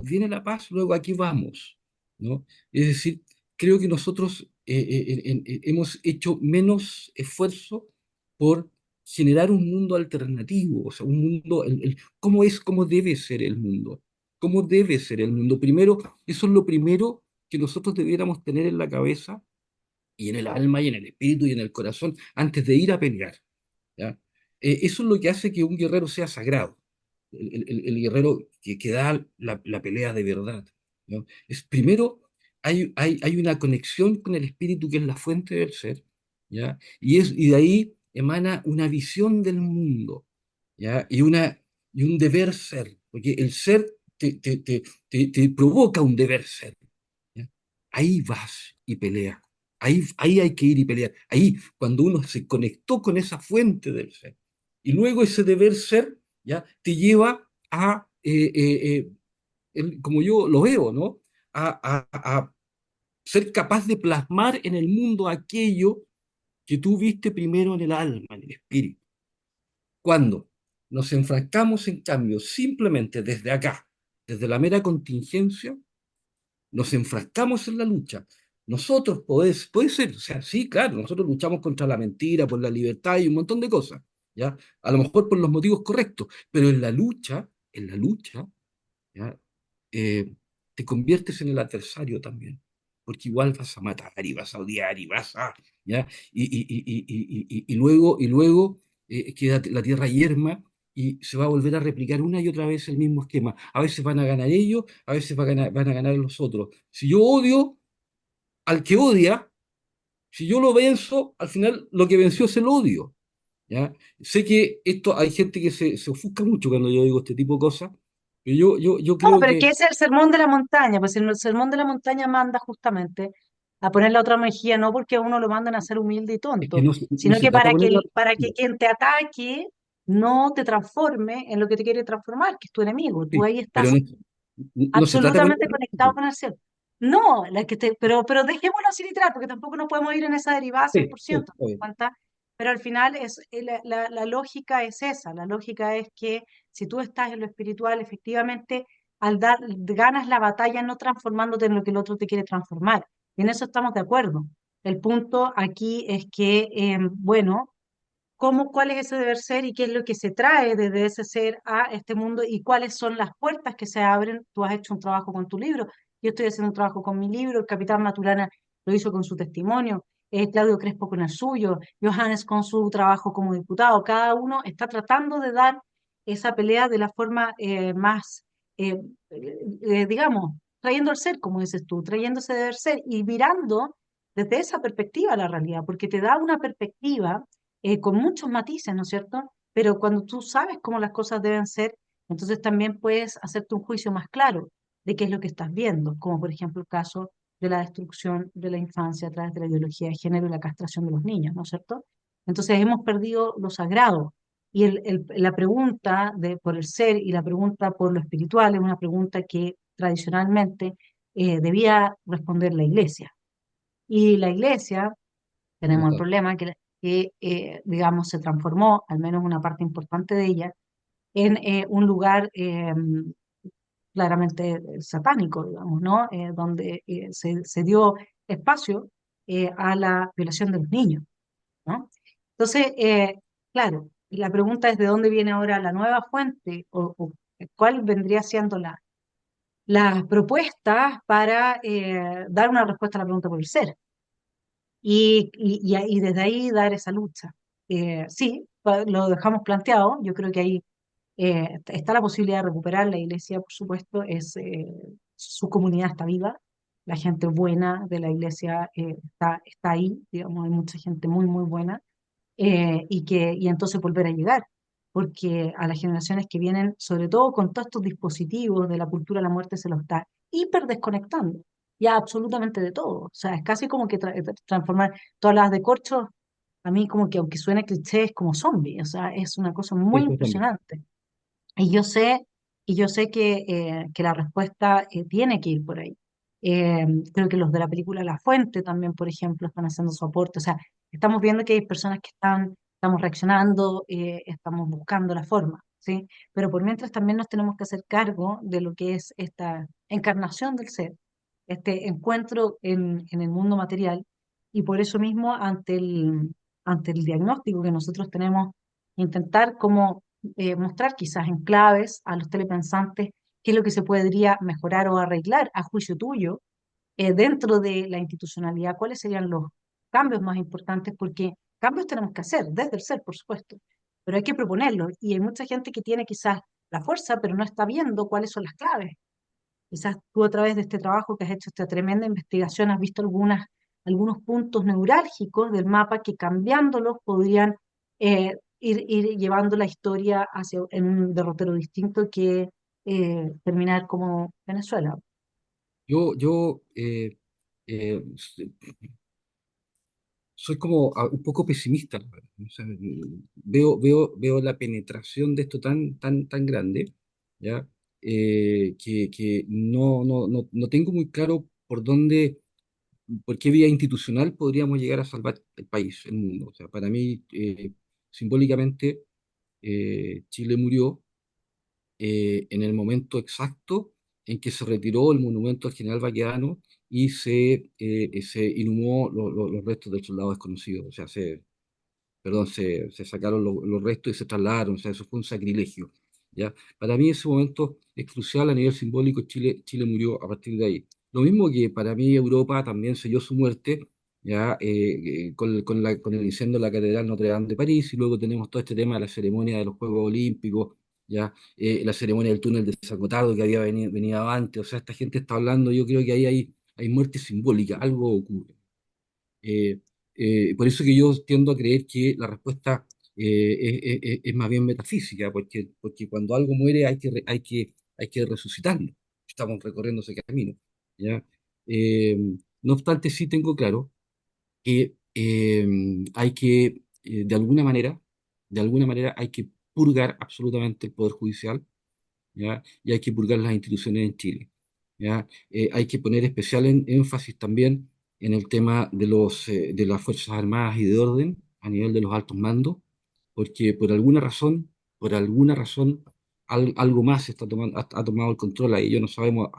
viene la paz, luego aquí vamos, ¿no? Es decir, creo que nosotros hemos hecho menos esfuerzo por generar un mundo alternativo, o sea, un mundo, ¿cómo es, cómo debe ser el mundo? ¿Cómo debe ser el mundo? Primero, eso es lo primero que nosotros debiéramos tener en la cabeza y en el alma y en el espíritu y en el corazón antes de ir a pelear. ¿Ya? Eso es lo que hace que un guerrero sea sagrado, el guerrero que da la pelea de verdad. ¿No? Es, primero, hay una conexión con el espíritu que es la fuente del ser, ¿ya? Y de ahí emana una visión del mundo, ¿ya? Y un deber ser, porque el ser te provoca un deber ser. ¿Ya? Ahí vas y peleas. Ahí hay que ir y pelear. Ahí, cuando uno se conectó con esa fuente del ser. Y luego ese deber ser, ¿ya? Te lleva a, como yo lo veo, ¿no? A ser capaz de plasmar en el mundo aquello que tú viste primero en el alma, en el espíritu. Cuando nos enfrascamos, en cambio, simplemente desde acá, desde la mera contingencia, nos enfrascamos en la lucha. Nosotros puede ser, o sea, sí, claro, nosotros luchamos contra la mentira, por la libertad y un montón de cosas, ¿ya? A lo mejor por los motivos correctos, pero en la lucha, ¿ya? Eh, te conviertes en el adversario también, porque igual vas a matar y vas a odiar y vas a, ¿ya? Y luego queda la tierra yerma y se va a volver a replicar una y otra vez el mismo esquema. A veces van a ganar ellos, a veces van a ganar los otros. Si yo odio al que odia, si yo lo venzo, al final lo que venció es el odio. ¿Ya? Sé que esto hay gente que se ofusca mucho cuando yo digo este tipo de cosas, pero yo No, creo pero es que que, ese es el sermón de la montaña, pues el sermón de la montaña manda justamente a poner la otra mejilla, no porque a uno lo manden a ser humilde y es que tonto, no sino se que trata de poner la... para que quien te ataque no te transforme en lo que te quiere transformar, que es tu enemigo. Tú Sí, ahí pero estás no se trata de absolutamente poner conectado con el cielo. No, pero dejémoslo así literal, porque tampoco nos podemos ir en esa derivada sí, cien por sí, ciento está bien. ¿cuánta? Pero al final la lógica es esa, la lógica es que si tú estás en lo espiritual, efectivamente, ganas la batalla no transformándote en lo que el otro te quiere transformar. Y en eso estamos de acuerdo. El punto aquí es que, bueno, cuál es ese deber ser y qué es lo que se trae desde ese ser a este mundo y cuáles son las puertas que se abren. Tú has hecho un trabajo con tu libro, yo estoy haciendo un trabajo con mi libro, el capitán Maturana lo hizo con su testimonio, Claudio Crespo con el suyo, Johannes con su trabajo como diputado. Cada uno está tratando de dar esa pelea de la forma más, eh, digamos, trayendo el ser, como dices tú, trayendo ese deber ser y mirando desde esa perspectiva la realidad, porque te da una perspectiva con muchos matices, ¿no es cierto? Pero cuando tú sabes cómo las cosas deben ser, entonces también puedes hacerte un juicio más claro de qué es lo que estás viendo, como por ejemplo el caso de la destrucción de la infancia a través de la ideología de género y la castración de los niños, ¿no es cierto? Entonces hemos perdido lo sagrado. Y la pregunta por el ser y la pregunta por lo espiritual es una pregunta que tradicionalmente debía responder la iglesia. Y la iglesia tenemos el Total. problema digamos, se transformó, al menos una parte importante de ella, en un lugar claramente satánico, digamos, ¿no? Donde se dio espacio a la violación de los niños, ¿no? Entonces, claro, la pregunta es de dónde viene ahora la nueva fuente o cuál vendría siendo la propuesta para dar una respuesta a la pregunta por el ser y desde ahí dar esa lucha. Sí, lo dejamos planteado, yo creo que ahí está la posibilidad de recuperar la iglesia, por supuesto, su comunidad está viva, la gente buena de la iglesia está ahí, digamos, hay mucha gente muy, muy buena, y entonces volver a llegar, porque a las generaciones que vienen, sobre todo con todos estos dispositivos de la cultura de la muerte, se los está hiper desconectando, ya absolutamente de todo, o sea, es casi como que transformar todas las de corcho, a mí como que aunque suene cliché, es como zombie, o sea, es una cosa muy Eso también. impresionante. Y yo sé, y yo sé que la respuesta tiene que ir por ahí. Creo que los de la película La Fuente también, por ejemplo, están haciendo su aporte. O sea, estamos viendo que hay personas que estamos reaccionando, estamos buscando la forma, ¿sí? Pero por mientras también nos tenemos que hacer cargo de lo que es esta encarnación del ser este encuentro en el mundo material y por eso mismo ante el diagnóstico que nosotros tenemos, intentar como mostrar quizás en claves a los telepensantes qué es lo que se podría mejorar o arreglar a juicio tuyo dentro de la institucionalidad, cuáles serían los cambios más importantes, porque cambios tenemos que hacer desde el ser, por supuesto, pero hay que proponerlos y hay mucha gente que tiene quizás la fuerza, pero no está viendo cuáles son las claves. Quizás tú a través de este trabajo que has hecho, esta tremenda investigación, has visto algunos puntos neurálgicos del mapa que cambiándolos podrían ir llevando la historia hacia en un derrotero distinto que terminar como Venezuela. Yo soy como un poco pesimista, la verdad. O sea, veo la penetración de esto tan grande, ¿ya? Que no tengo muy claro por qué vía institucional podríamos llegar a salvar el país, el mundo. O sea, para mí, simbólicamente, Chile murió en el momento exacto en que se retiró el monumento al general Baquedano y se inhumó los restos del soldado desconocido. O sea, se sacaron los restos y se trasladaron. O sea, eso fue un sacrilegio. ¿Ya? Para mí ese momento es crucial a nivel simbólico. Chile murió a partir de ahí. Lo mismo que para mí Europa también selló su muerte, ya con el incendio de la Catedral Notre Dame de París, y luego tenemos todo este tema de la ceremonia de los Juegos Olímpicos, ya la ceremonia del túnel de San Gotardo que había venido antes. O sea, esta gente está hablando, yo creo que ahí hay muerte simbólica, algo ocurre. Eh, por eso que yo tiendo a creer que la respuesta es más bien metafísica, porque cuando algo muere hay que resucitarlo. Estamos recorriendo ese camino, ¿ya? Eh, no obstante, sí tengo claro que hay que, de alguna manera hay que purgar absolutamente el Poder Judicial, ¿ya? Y hay que purgar las instituciones en Chile, ¿ya? Hay que poner especial énfasis también en el tema de las Fuerzas Armadas y de orden a nivel de los altos mandos, porque por alguna razón, algo más está ha tomado el control ahí. Yo no sabemos,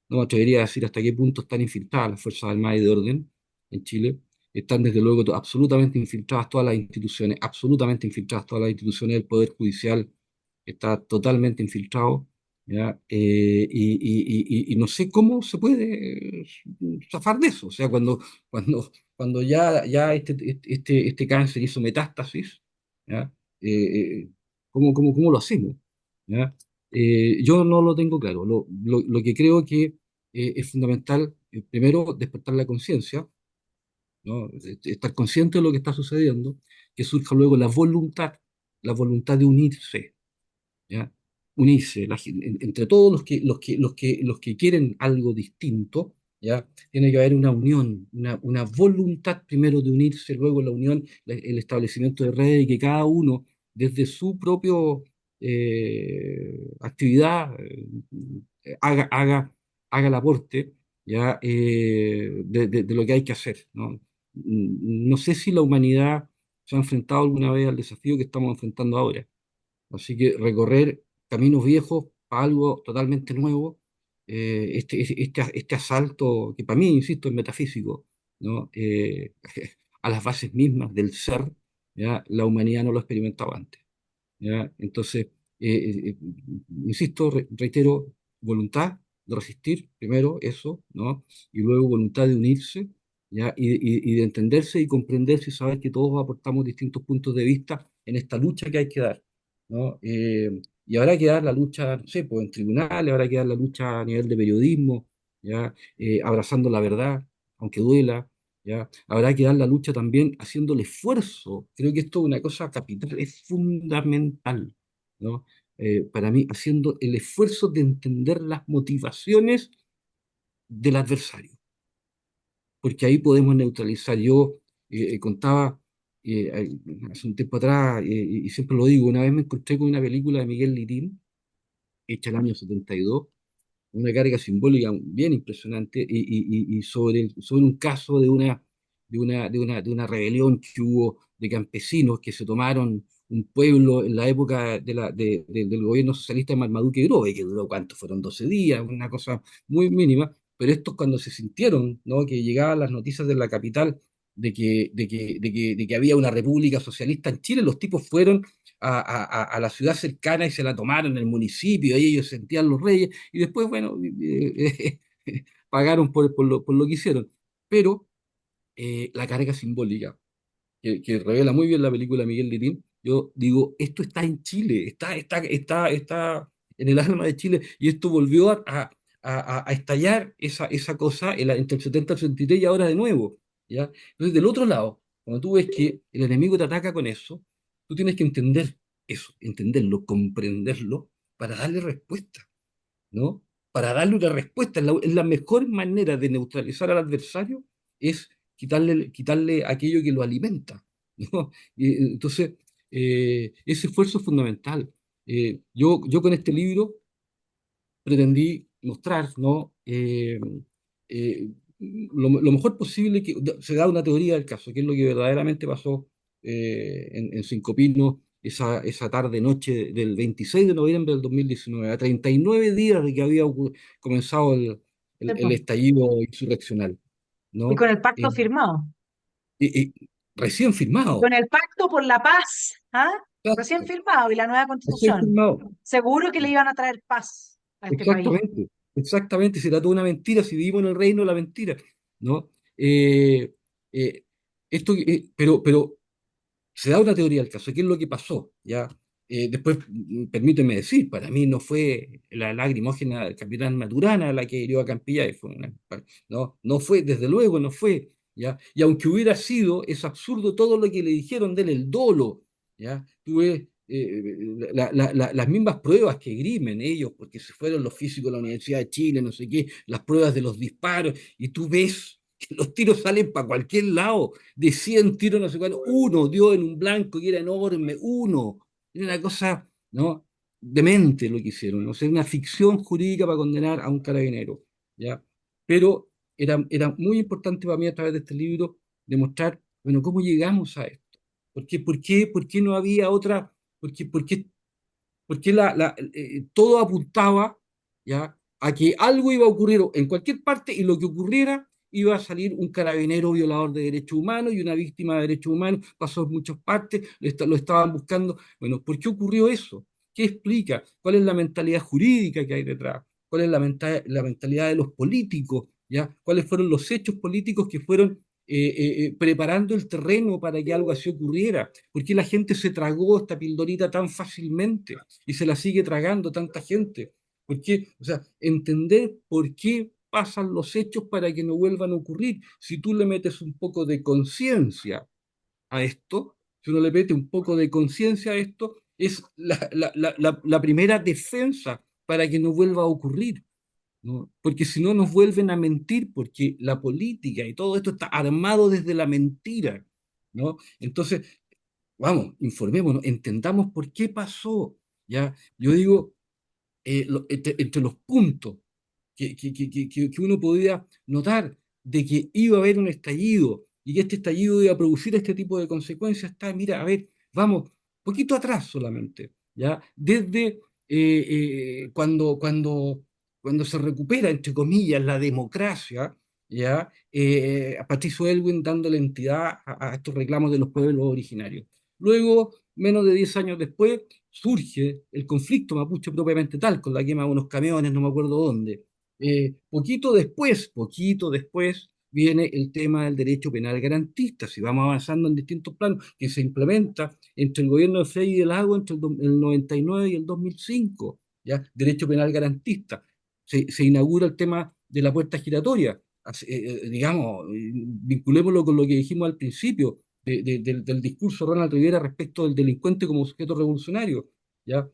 no me atrevería a decir hasta qué punto están infiltradas las Fuerzas Armadas y de orden en Chile. Están desde luego absolutamente infiltradas todas las instituciones, absolutamente infiltradas todas las instituciones del Poder Judicial, está totalmente infiltrado, ¿ya? Y no sé cómo se puede zafar de eso. O sea, cuando ya este cáncer hizo metástasis, ¿ya? ¿Cómo lo hacemos? ¿Ya? Yo no lo tengo claro. Lo que creo que es fundamental, primero, despertar la conciencia, ¿no? Estar consciente de lo que está sucediendo, que surja luego la voluntad de unirse, ¿ya? Unirse entre todos los que quieren algo distinto, ¿ya? Tiene que haber una unión, una voluntad primero de unirse, luego la unión, el establecimiento de redes y que cada uno desde su propio actividad haga el aporte, ¿ya? De lo que hay que hacer, ¿no? No sé si la humanidad se ha enfrentado alguna vez al desafío que estamos enfrentando ahora. Así que recorrer caminos viejos a algo totalmente nuevo, este asalto, que para mí, insisto, es metafísico, ¿no? A las bases mismas del ser, ¿ya? La humanidad no lo ha experimentado antes. ¿Ya? Entonces, insisto, reitero, voluntad de resistir, primero eso, ¿no? Y luego voluntad de unirse, ¿ya? Y de entenderse y comprenderse y saber que todos aportamos distintos puntos de vista en esta lucha que hay que dar, ¿no? Y habrá que dar la lucha, no sé, pues en tribunales, habrá que dar la lucha a nivel de periodismo, ¿ya? Abrazando la verdad, aunque duela, ¿ya? Habrá que dar la lucha también haciendo el esfuerzo. Creo que esto es una cosa capital, es fundamental, ¿no? Para mí, haciendo el esfuerzo de entender las motivaciones del adversario, porque ahí podemos neutralizar. Yo contaba hace un tiempo atrás, y siempre lo digo, una vez me encontré con una película de Miguel Litín, hecha el año 72, una carga simbólica bien impresionante y sobre un caso de una rebelión que hubo de campesinos que se tomaron un pueblo en la época del gobierno socialista de Marmaduke Grove, que duró, ¿cuánto? Fueron 12 días, una cosa muy mínima, pero estos cuando se sintieron, ¿no? Que llegaban las noticias de la capital de que había una república socialista en Chile, los tipos fueron a la ciudad cercana y se la tomaron en el municipio, y ellos sentían los reyes, y después, bueno, pagaron por lo que hicieron. Pero la carga simbólica que revela muy bien la película Miguel Litín, yo digo, esto está en Chile, está en el alma de Chile, y esto volvió a estallar esa cosa entre el 70 y el 73 y ahora de nuevo, ¿ya? Entonces, del otro lado, cuando tú ves que el enemigo te ataca con eso, tú tienes que entender eso, entenderlo, comprenderlo, para darle respuesta, ¿no? Para darle una respuesta. Es la mejor manera de neutralizar al adversario es quitarle aquello que lo alimenta, ¿no? Entonces, ese esfuerzo es fundamental. Yo con este libro pretendí mostrar, ¿no? Lo mejor posible que se da una teoría del caso, que es lo que verdaderamente pasó en Cinco Pinos esa tarde-noche del 26 de noviembre del 2019, a 39 días de que había comenzado el, Sí, el- el po. estallido insurreccional, Y ¿no? con el Eh, pacto firmado. Recién Y con firmado, el pacto por la paz, ¿ah? Recién exacto, firmado y la nueva recién constitución. firmado. Seguro que le iban a traer paz a este país. Exactamente, exactamente, se trató de una mentira, si vivimos en el reino de la mentira, ¿no? Eh, eh, pero se da una teoría del caso, ¿qué es lo que pasó? ¿Ya? Después, permíteme decir, para mí no fue la lagrimógena del capitán Maturana la que hirió a Campillay, no fue, desde luego no fue, ¿ya? Y aunque hubiera sido, es absurdo todo lo que le dijeron de él, el dolo, ¿ya? Tú ves las mismas pruebas que grimen ellos, porque se fueron los físicos de la Universidad de Chile, no sé qué, las pruebas de los disparos, y tú ves que los tiros salen para cualquier lado, de 100 tiros, no sé cuánto, uno dio en un blanco que era enorme, uno. Era una cosa, ¿no? Demente lo que hicieron, ¿no? O sea, una ficción jurídica para condenar a un carabinero, ¿ya? Pero era muy importante para mí a través de este libro demostrar, bueno, cómo llegamos a esto. ¿Por qué no había otra? Porque todo apuntaba, ¿ya? A que algo iba a ocurrir en cualquier parte, y lo que ocurriera iba a salir un carabinero violador de derechos humanos y una víctima de derechos humanos. Pasó en muchas partes, lo estaban buscando. Bueno, ¿por qué ocurrió eso? ¿Qué explica? ¿Cuál es la mentalidad jurídica que hay detrás? ¿Cuál es la mentalidad de los políticos? ¿Ya? ¿Cuáles fueron los hechos políticos que fueron preparando el terreno para que algo así ocurriera? ¿Por qué la gente se tragó esta pildorita tan fácilmente y se la sigue tragando tanta gente? ¿Por qué? O sea, entender por qué pasan los hechos para que no vuelvan a ocurrir. Si tú le metes un poco de conciencia a esto, si uno le mete un poco de conciencia a esto, es la primera defensa para que no vuelva a ocurrir, ¿no? Porque si no nos vuelven a mentir, porque la política y todo esto está armado desde la mentira, ¿no? Entonces, vamos, informémonos, entendamos por qué pasó, ¿ya? Yo digo, entre los puntos que uno podía notar de que iba a haber un estallido y que este estallido iba a producir este tipo de consecuencias, está, mira, a ver, vamos, poquito atrás solamente, ¿ya? Desde cuando se recupera, entre comillas, la democracia, ¿ya? A Patricio Elwin dándole entidad a estos reclamos de los pueblos originarios. Luego, menos de 10 años después, surge el conflicto mapuche propiamente tal, con la quema de unos camiones, no me acuerdo dónde. Poquito después viene el tema del derecho penal garantista, si vamos avanzando en distintos planos, que se implementa entre el gobierno de Frei y Lago entre el 99 y el 2005, ¿ya? Derecho penal garantista. Se inaugura el tema de la puerta giratoria. Digamos, vinculémoslo con lo que dijimos al principio del discurso de Ronald Rivera respecto del delincuente como sujeto revolucionario, ¿ya?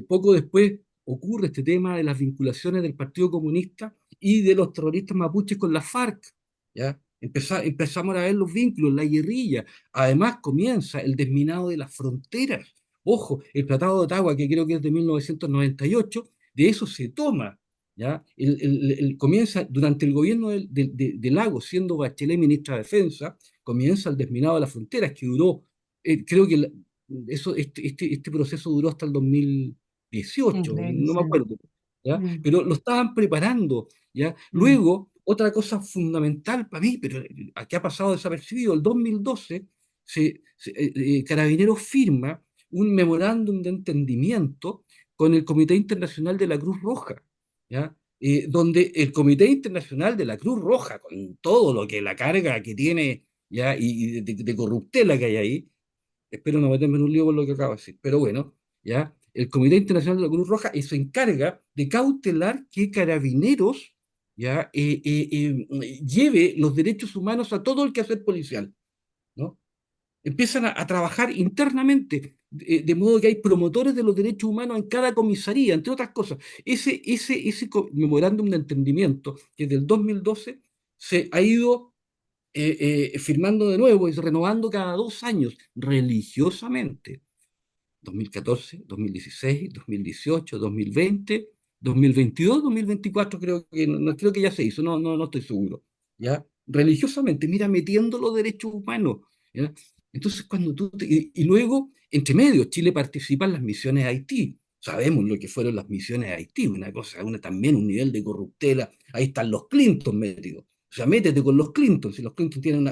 Poco después ocurre este tema de las vinculaciones del Partido Comunista y de los terroristas mapuches con la FARC, ¿ya? Empezamos a ver los vínculos, la guerrilla. Además comienza el desminado de las fronteras. Ojo, el Tratado de Ottawa, que creo que es de 1998, de eso se toma, ¿ya? Comienza durante el gobierno de Lagos, siendo Bachelet ministra de Defensa, comienza el desminado de las fronteras, que duró, creo que este proceso duró hasta el 2018, no me Increíble. acuerdo. ¿ya? Mm, Pero lo estaban preparando, ¿ya? mm, Luego, otra cosa fundamental para mí, pero que ha pasado desapercibido, el 2012 Carabineros firma un memorándum de entendimiento con el Comité Internacional de la Cruz Roja, ¿ya? Donde el Comité Internacional de la Cruz Roja, con todo lo que la carga que tiene, ¿ya? Y de corruptela que hay ahí, espero no meterme en un lío con lo que acabo de decir, pero bueno, ¿ya? El Comité Internacional de la Cruz Roja se encarga de cautelar que Carabineros, ¿ya? Lleve los derechos humanos a todo el quehacer policial, ¿no? Empiezan a trabajar internamente, de modo que hay promotores de los derechos humanos en cada comisaría, entre otras cosas. Ese memorándum de entendimiento, que desde el 2012 se ha ido firmando de nuevo y renovando cada 2 años, religiosamente. 2014, 2016, 2018, 2020, 2022, 2024 creo que, no, creo que ya se hizo, no estoy seguro, ¿ya? Religiosamente, mira, metiendo los derechos humanos, ¿ya? Entonces, y luego, entre medio, Chile participa en las misiones a Haití. Sabemos lo que fueron las misiones a Haití, una cosa, también un nivel de corruptela. Ahí están los Clinton metidos. O sea, métete con los Clinton, si los Clinton tienen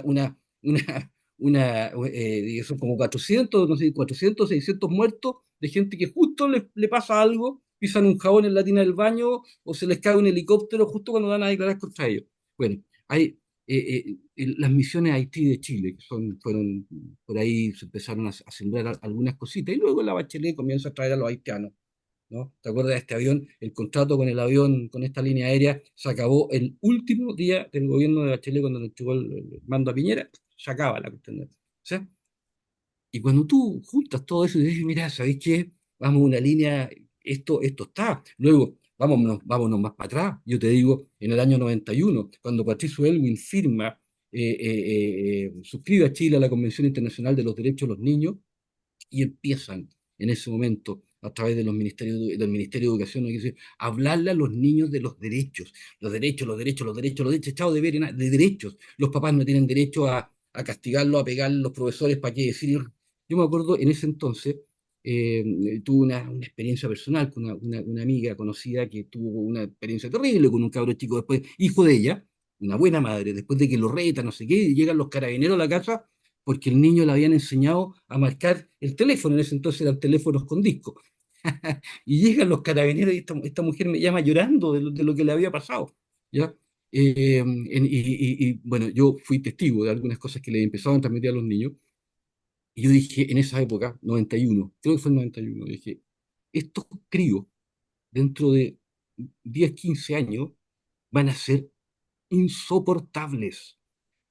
son como 400 no sé, 400 600 muertos de gente que justo le pasa algo, pisan un jabón en la tina del baño o se les cae un helicóptero justo cuando van a declarar contra ellos. Bueno, hay las misiones a Haití de Chile, que fueron, por ahí se empezaron a sembrar algunas cositas, y luego la Bachelet comienza a traer a los haitianos, ¿no? ¿Te acuerdas de este avión? El contrato con el avión, con esta línea aérea, se acabó el último día del gobierno de Bachelet cuando le entregó el mando a Piñera, se acaba la cuestión. ¿Sí? Y cuando tú juntas todo eso y dices, mira, ¿sabéis qué? Vamos a una línea, esto está. Luego, vámonos más para atrás. Yo te digo, en el año 91 cuando Patricio Elwin firma, suscribe a Chile a la Convención Internacional de los Derechos de los Niños, y empiezan en ese momento, a través de del Ministerio de Educación, ¿no? Que dice, hablarle a los niños de los derechos, los derechos, los derechos, los derechos, echado de ver, de derechos. Los papás no tienen derecho a pegarlo, los profesores, ¿para qué decir? Yo me acuerdo en ese entonces, tuve una experiencia personal con una amiga conocida que tuvo una experiencia terrible con un cabro chico después, hijo de ella, una buena madre, después de que lo reta, no sé qué, y llegan los carabineros a la casa porque el niño le habían enseñado a marcar el teléfono, en ese entonces eran teléfonos con disco. Y llegan los carabineros y esta mujer me llama llorando de lo que le había pasado, ¿ya? Bueno, yo fui testigo de algunas cosas que le empezaban a transmitir a los niños, y yo dije, en esa época, 91, creo que fue el 91, dije, estos críos, dentro de 10 15 años, van a ser insoportables,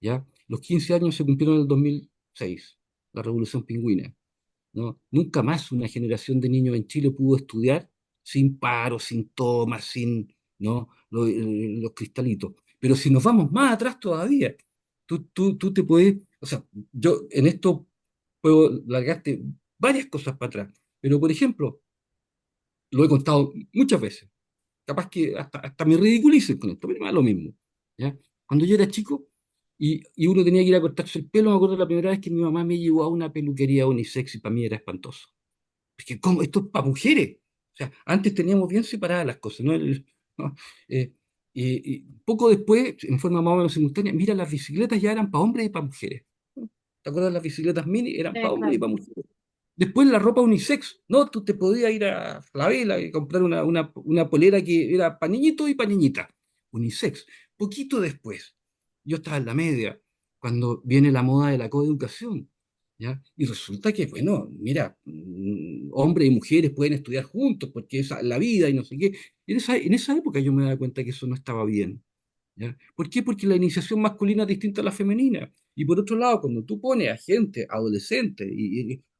¿ya? Los 15 años se cumplieron en el 2006, la Revolución Pingüina, ¿no? Nunca más una generación de niños en Chile pudo estudiar sin paro, sin tomas, sin, ¿no? Los cristalitos. Pero si nos vamos más atrás todavía, tú te puedes, o sea, yo en esto puedo largarte varias cosas para atrás, pero por ejemplo, lo he contado muchas veces, capaz que hasta me ridiculicen con esto, pero me da lo mismo, ¿ya? Cuando yo era chico y uno tenía que ir a cortarse el pelo, me acuerdo la primera vez que mi mamá me llevó a una peluquería unisex y para mí era espantoso. Porque ¿cómo? Esto es para mujeres. O sea, antes teníamos bien separadas las cosas, ¿no? ¿no? Eh, y poco después, en forma más o menos simultánea, mira, las bicicletas ya eran para hombres y para mujeres. ¿Te acuerdas? Las bicicletas mini eran para hombres y claro. para mujeres. Después la ropa unisex, ¿no? Tú te podías ir a la vela y comprar una polera que era para niñito y para niñita. Unisex. Poquito después, yo estaba en la media, cuando viene la moda de la coeducación, ¿ya? Y resulta que, bueno, mira, hombres y mujeres pueden estudiar juntos porque esa es la vida y no sé qué. En esa época yo me daba cuenta que eso no estaba bien. ¿Ya? ¿Por qué? Porque la iniciación masculina es distinta a la femenina. Y por otro lado, cuando tú pones a gente, adolescentes,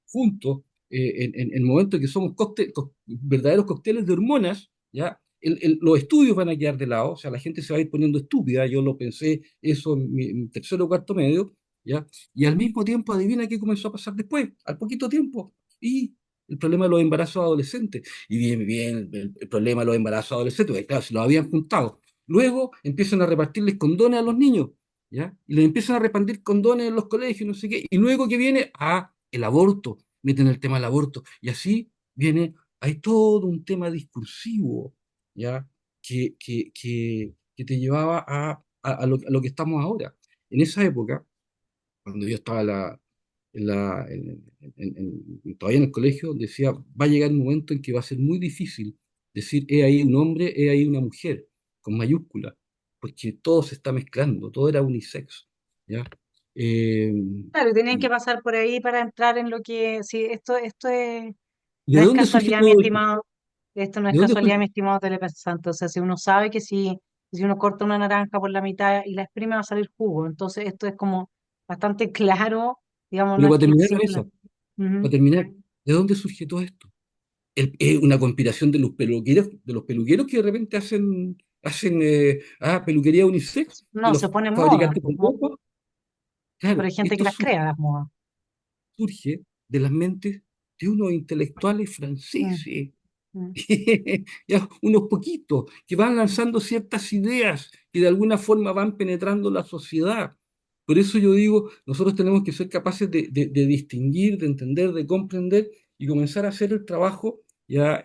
juntos, en el momento que somos verdaderos cócteles de hormonas, ¿ya? Los estudios van a quedar de lado, o sea, la gente se va a ir poniendo estúpida, yo lo pensé eso en mi tercero o cuarto medio, ¿ya? Y al mismo tiempo, adivina qué comenzó a pasar después, al poquito tiempo, y el problema de los embarazos adolescentes, y bien, el problema de los embarazos adolescentes, porque claro, se los habían juntado. Luego empiezan a repartirles condones a los niños, ¿ya? Y les empiezan a repartir condones en los colegios, no sé qué. Y luego que viene, el aborto, meten el tema del aborto. Y así viene, hay todo un tema discursivo, ¿ya? Que te llevaba a lo que estamos ahora. En esa época, cuando yo estaba todavía en el colegio, decía, va a llegar un momento en que va a ser muy difícil decir, he ahí un hombre, he ahí una mujer, con mayúscula, porque todo se está mezclando, todo era unisex, ¿ya? Eh, Claro, y tenían que y, pasar por ahí para entrar en lo que, sí, esto es, ¿y de no es dónde surge casualidad, mi todo esto? estimado, esto no es ¿De dónde casualidad, surge? mi estimado telepensante. O sea, si uno sabe que si uno corta una naranja por la mitad y la exprime va a salir jugo, entonces esto es como bastante claro, digamos, no Pero es para que terminar, simple. Vanessa, para Ujú. terminar, ¿de dónde surge todo esto? Es una conspiración de los peluqueros que de repente hacen peluquería unisex, de No, los se pone en moda, fabricantes pues, de ropa. pero Claro, hay gente que esto las crea, las modas. surge de las mentes de unos intelectuales Mm, franceses, mm. ya, unos poquitos, que van lanzando ciertas ideas que de alguna forma van penetrando la sociedad. Por eso yo digo, nosotros tenemos que ser capaces de distinguir, de entender, de comprender y comenzar a hacer el trabajo ya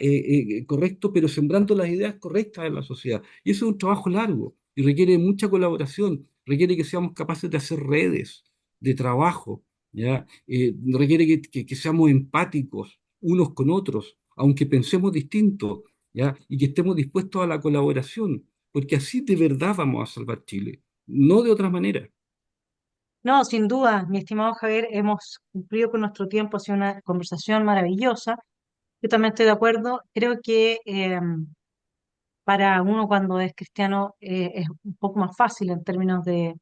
correcto, pero sembrando las ideas correctas en la sociedad. Y eso es un trabajo largo y requiere mucha colaboración, requiere que seamos capaces de hacer redes de trabajo, ¿ya? Requiere que seamos empáticos unos con otros, aunque pensemos distinto, ¿ya? Y que estemos dispuestos a la colaboración, porque así de verdad vamos a salvar Chile, no de otra manera. No, sin duda, mi estimado Javier, hemos cumplido con nuestro tiempo, ha sido una conversación maravillosa. Yo también estoy de acuerdo. Creo que para uno cuando es cristiano es un poco más fácil en términos de,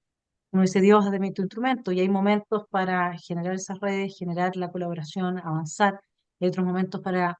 como dice Dios, de mi tu instrumento, y hay momentos para generar esas redes, generar la colaboración, avanzar, y hay otros momentos para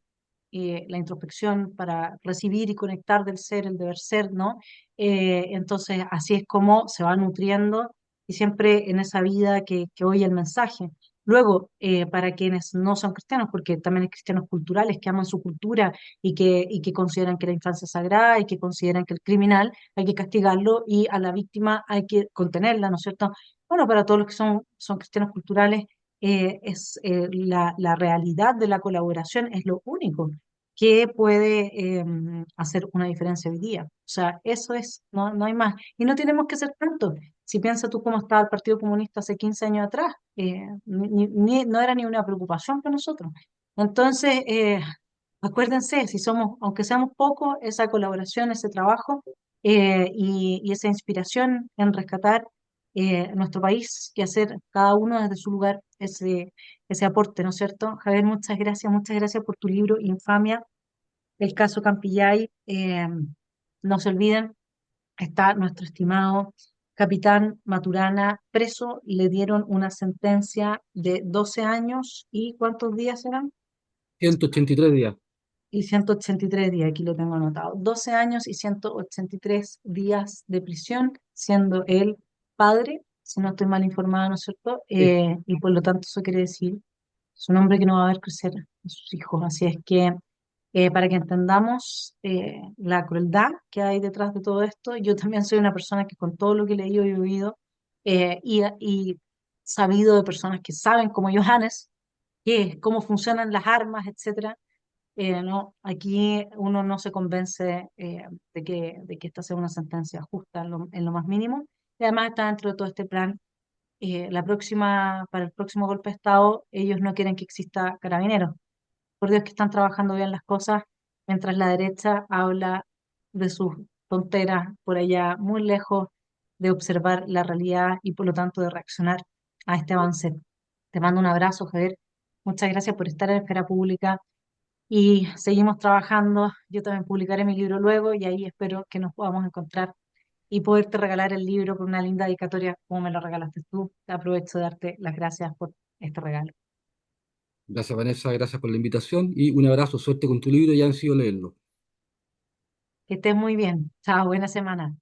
la introspección, para recibir y conectar del ser, el deber ser, ¿no? Entonces, así es como se va nutriendo y siempre en esa vida que oye el mensaje. Luego, para quienes no son cristianos, porque también hay cristianos culturales que aman su cultura y que consideran que la infancia es sagrada y que consideran que el criminal hay que castigarlo y a la víctima hay que contenerla, ¿no es cierto? Bueno, para todos los que son cristianos culturales, la realidad de la colaboración es lo único que puede hacer una diferencia hoy día. O sea, eso es, no hay más. Y no tenemos que ser tanto. Si piensas tú cómo estaba el Partido Comunista hace 15 años atrás, no era ni una preocupación para nosotros. Entonces, acuérdense, si somos, aunque seamos pocos, esa colaboración, ese trabajo y esa inspiración en rescatar nuestro país y hacer cada uno desde su lugar ese aporte, ¿no es cierto? Javier, muchas gracias por tu libro Infamia, el caso Campillay. No se olviden, está nuestro estimado capitán Maturana preso, le dieron una sentencia de 12 años y ¿cuántos días eran? 183 días. Y 183 días, aquí lo tengo anotado. 12 años y 183 días de prisión, siendo él padre, si no estoy mal informada, ¿no es cierto? Sí. Y por lo tanto eso quiere decir su nombre que no va a ver crecer a sus hijos. Así es que para que entendamos la crueldad que hay detrás de todo esto, yo también soy una persona que con todo lo que he leído y oído y sabido de personas que saben como Johannes, cómo funcionan las armas, etcétera, no, aquí uno no se convence de que esta sea una sentencia justa en lo más mínimo. Y además está dentro de todo este plan. Para el próximo golpe de Estado, ellos no quieren que exista carabineros. Por Dios que están trabajando bien las cosas, mientras la derecha habla de sus tonteras por allá, muy lejos de observar la realidad y por lo tanto de reaccionar a este avance. Te mando un abrazo, Javier. Muchas gracias por estar en Esfera Pública y seguimos trabajando. Yo también publicaré mi libro luego y ahí espero que nos podamos encontrar y poderte regalar el libro con una linda dedicatoria como me lo regalaste tú. Aprovecho de darte las gracias por este regalo. Gracias, Vanessa, gracias por la invitación y un abrazo, suerte con tu libro, ya han sido leerlo. Que estés muy bien. Chao, buena semana.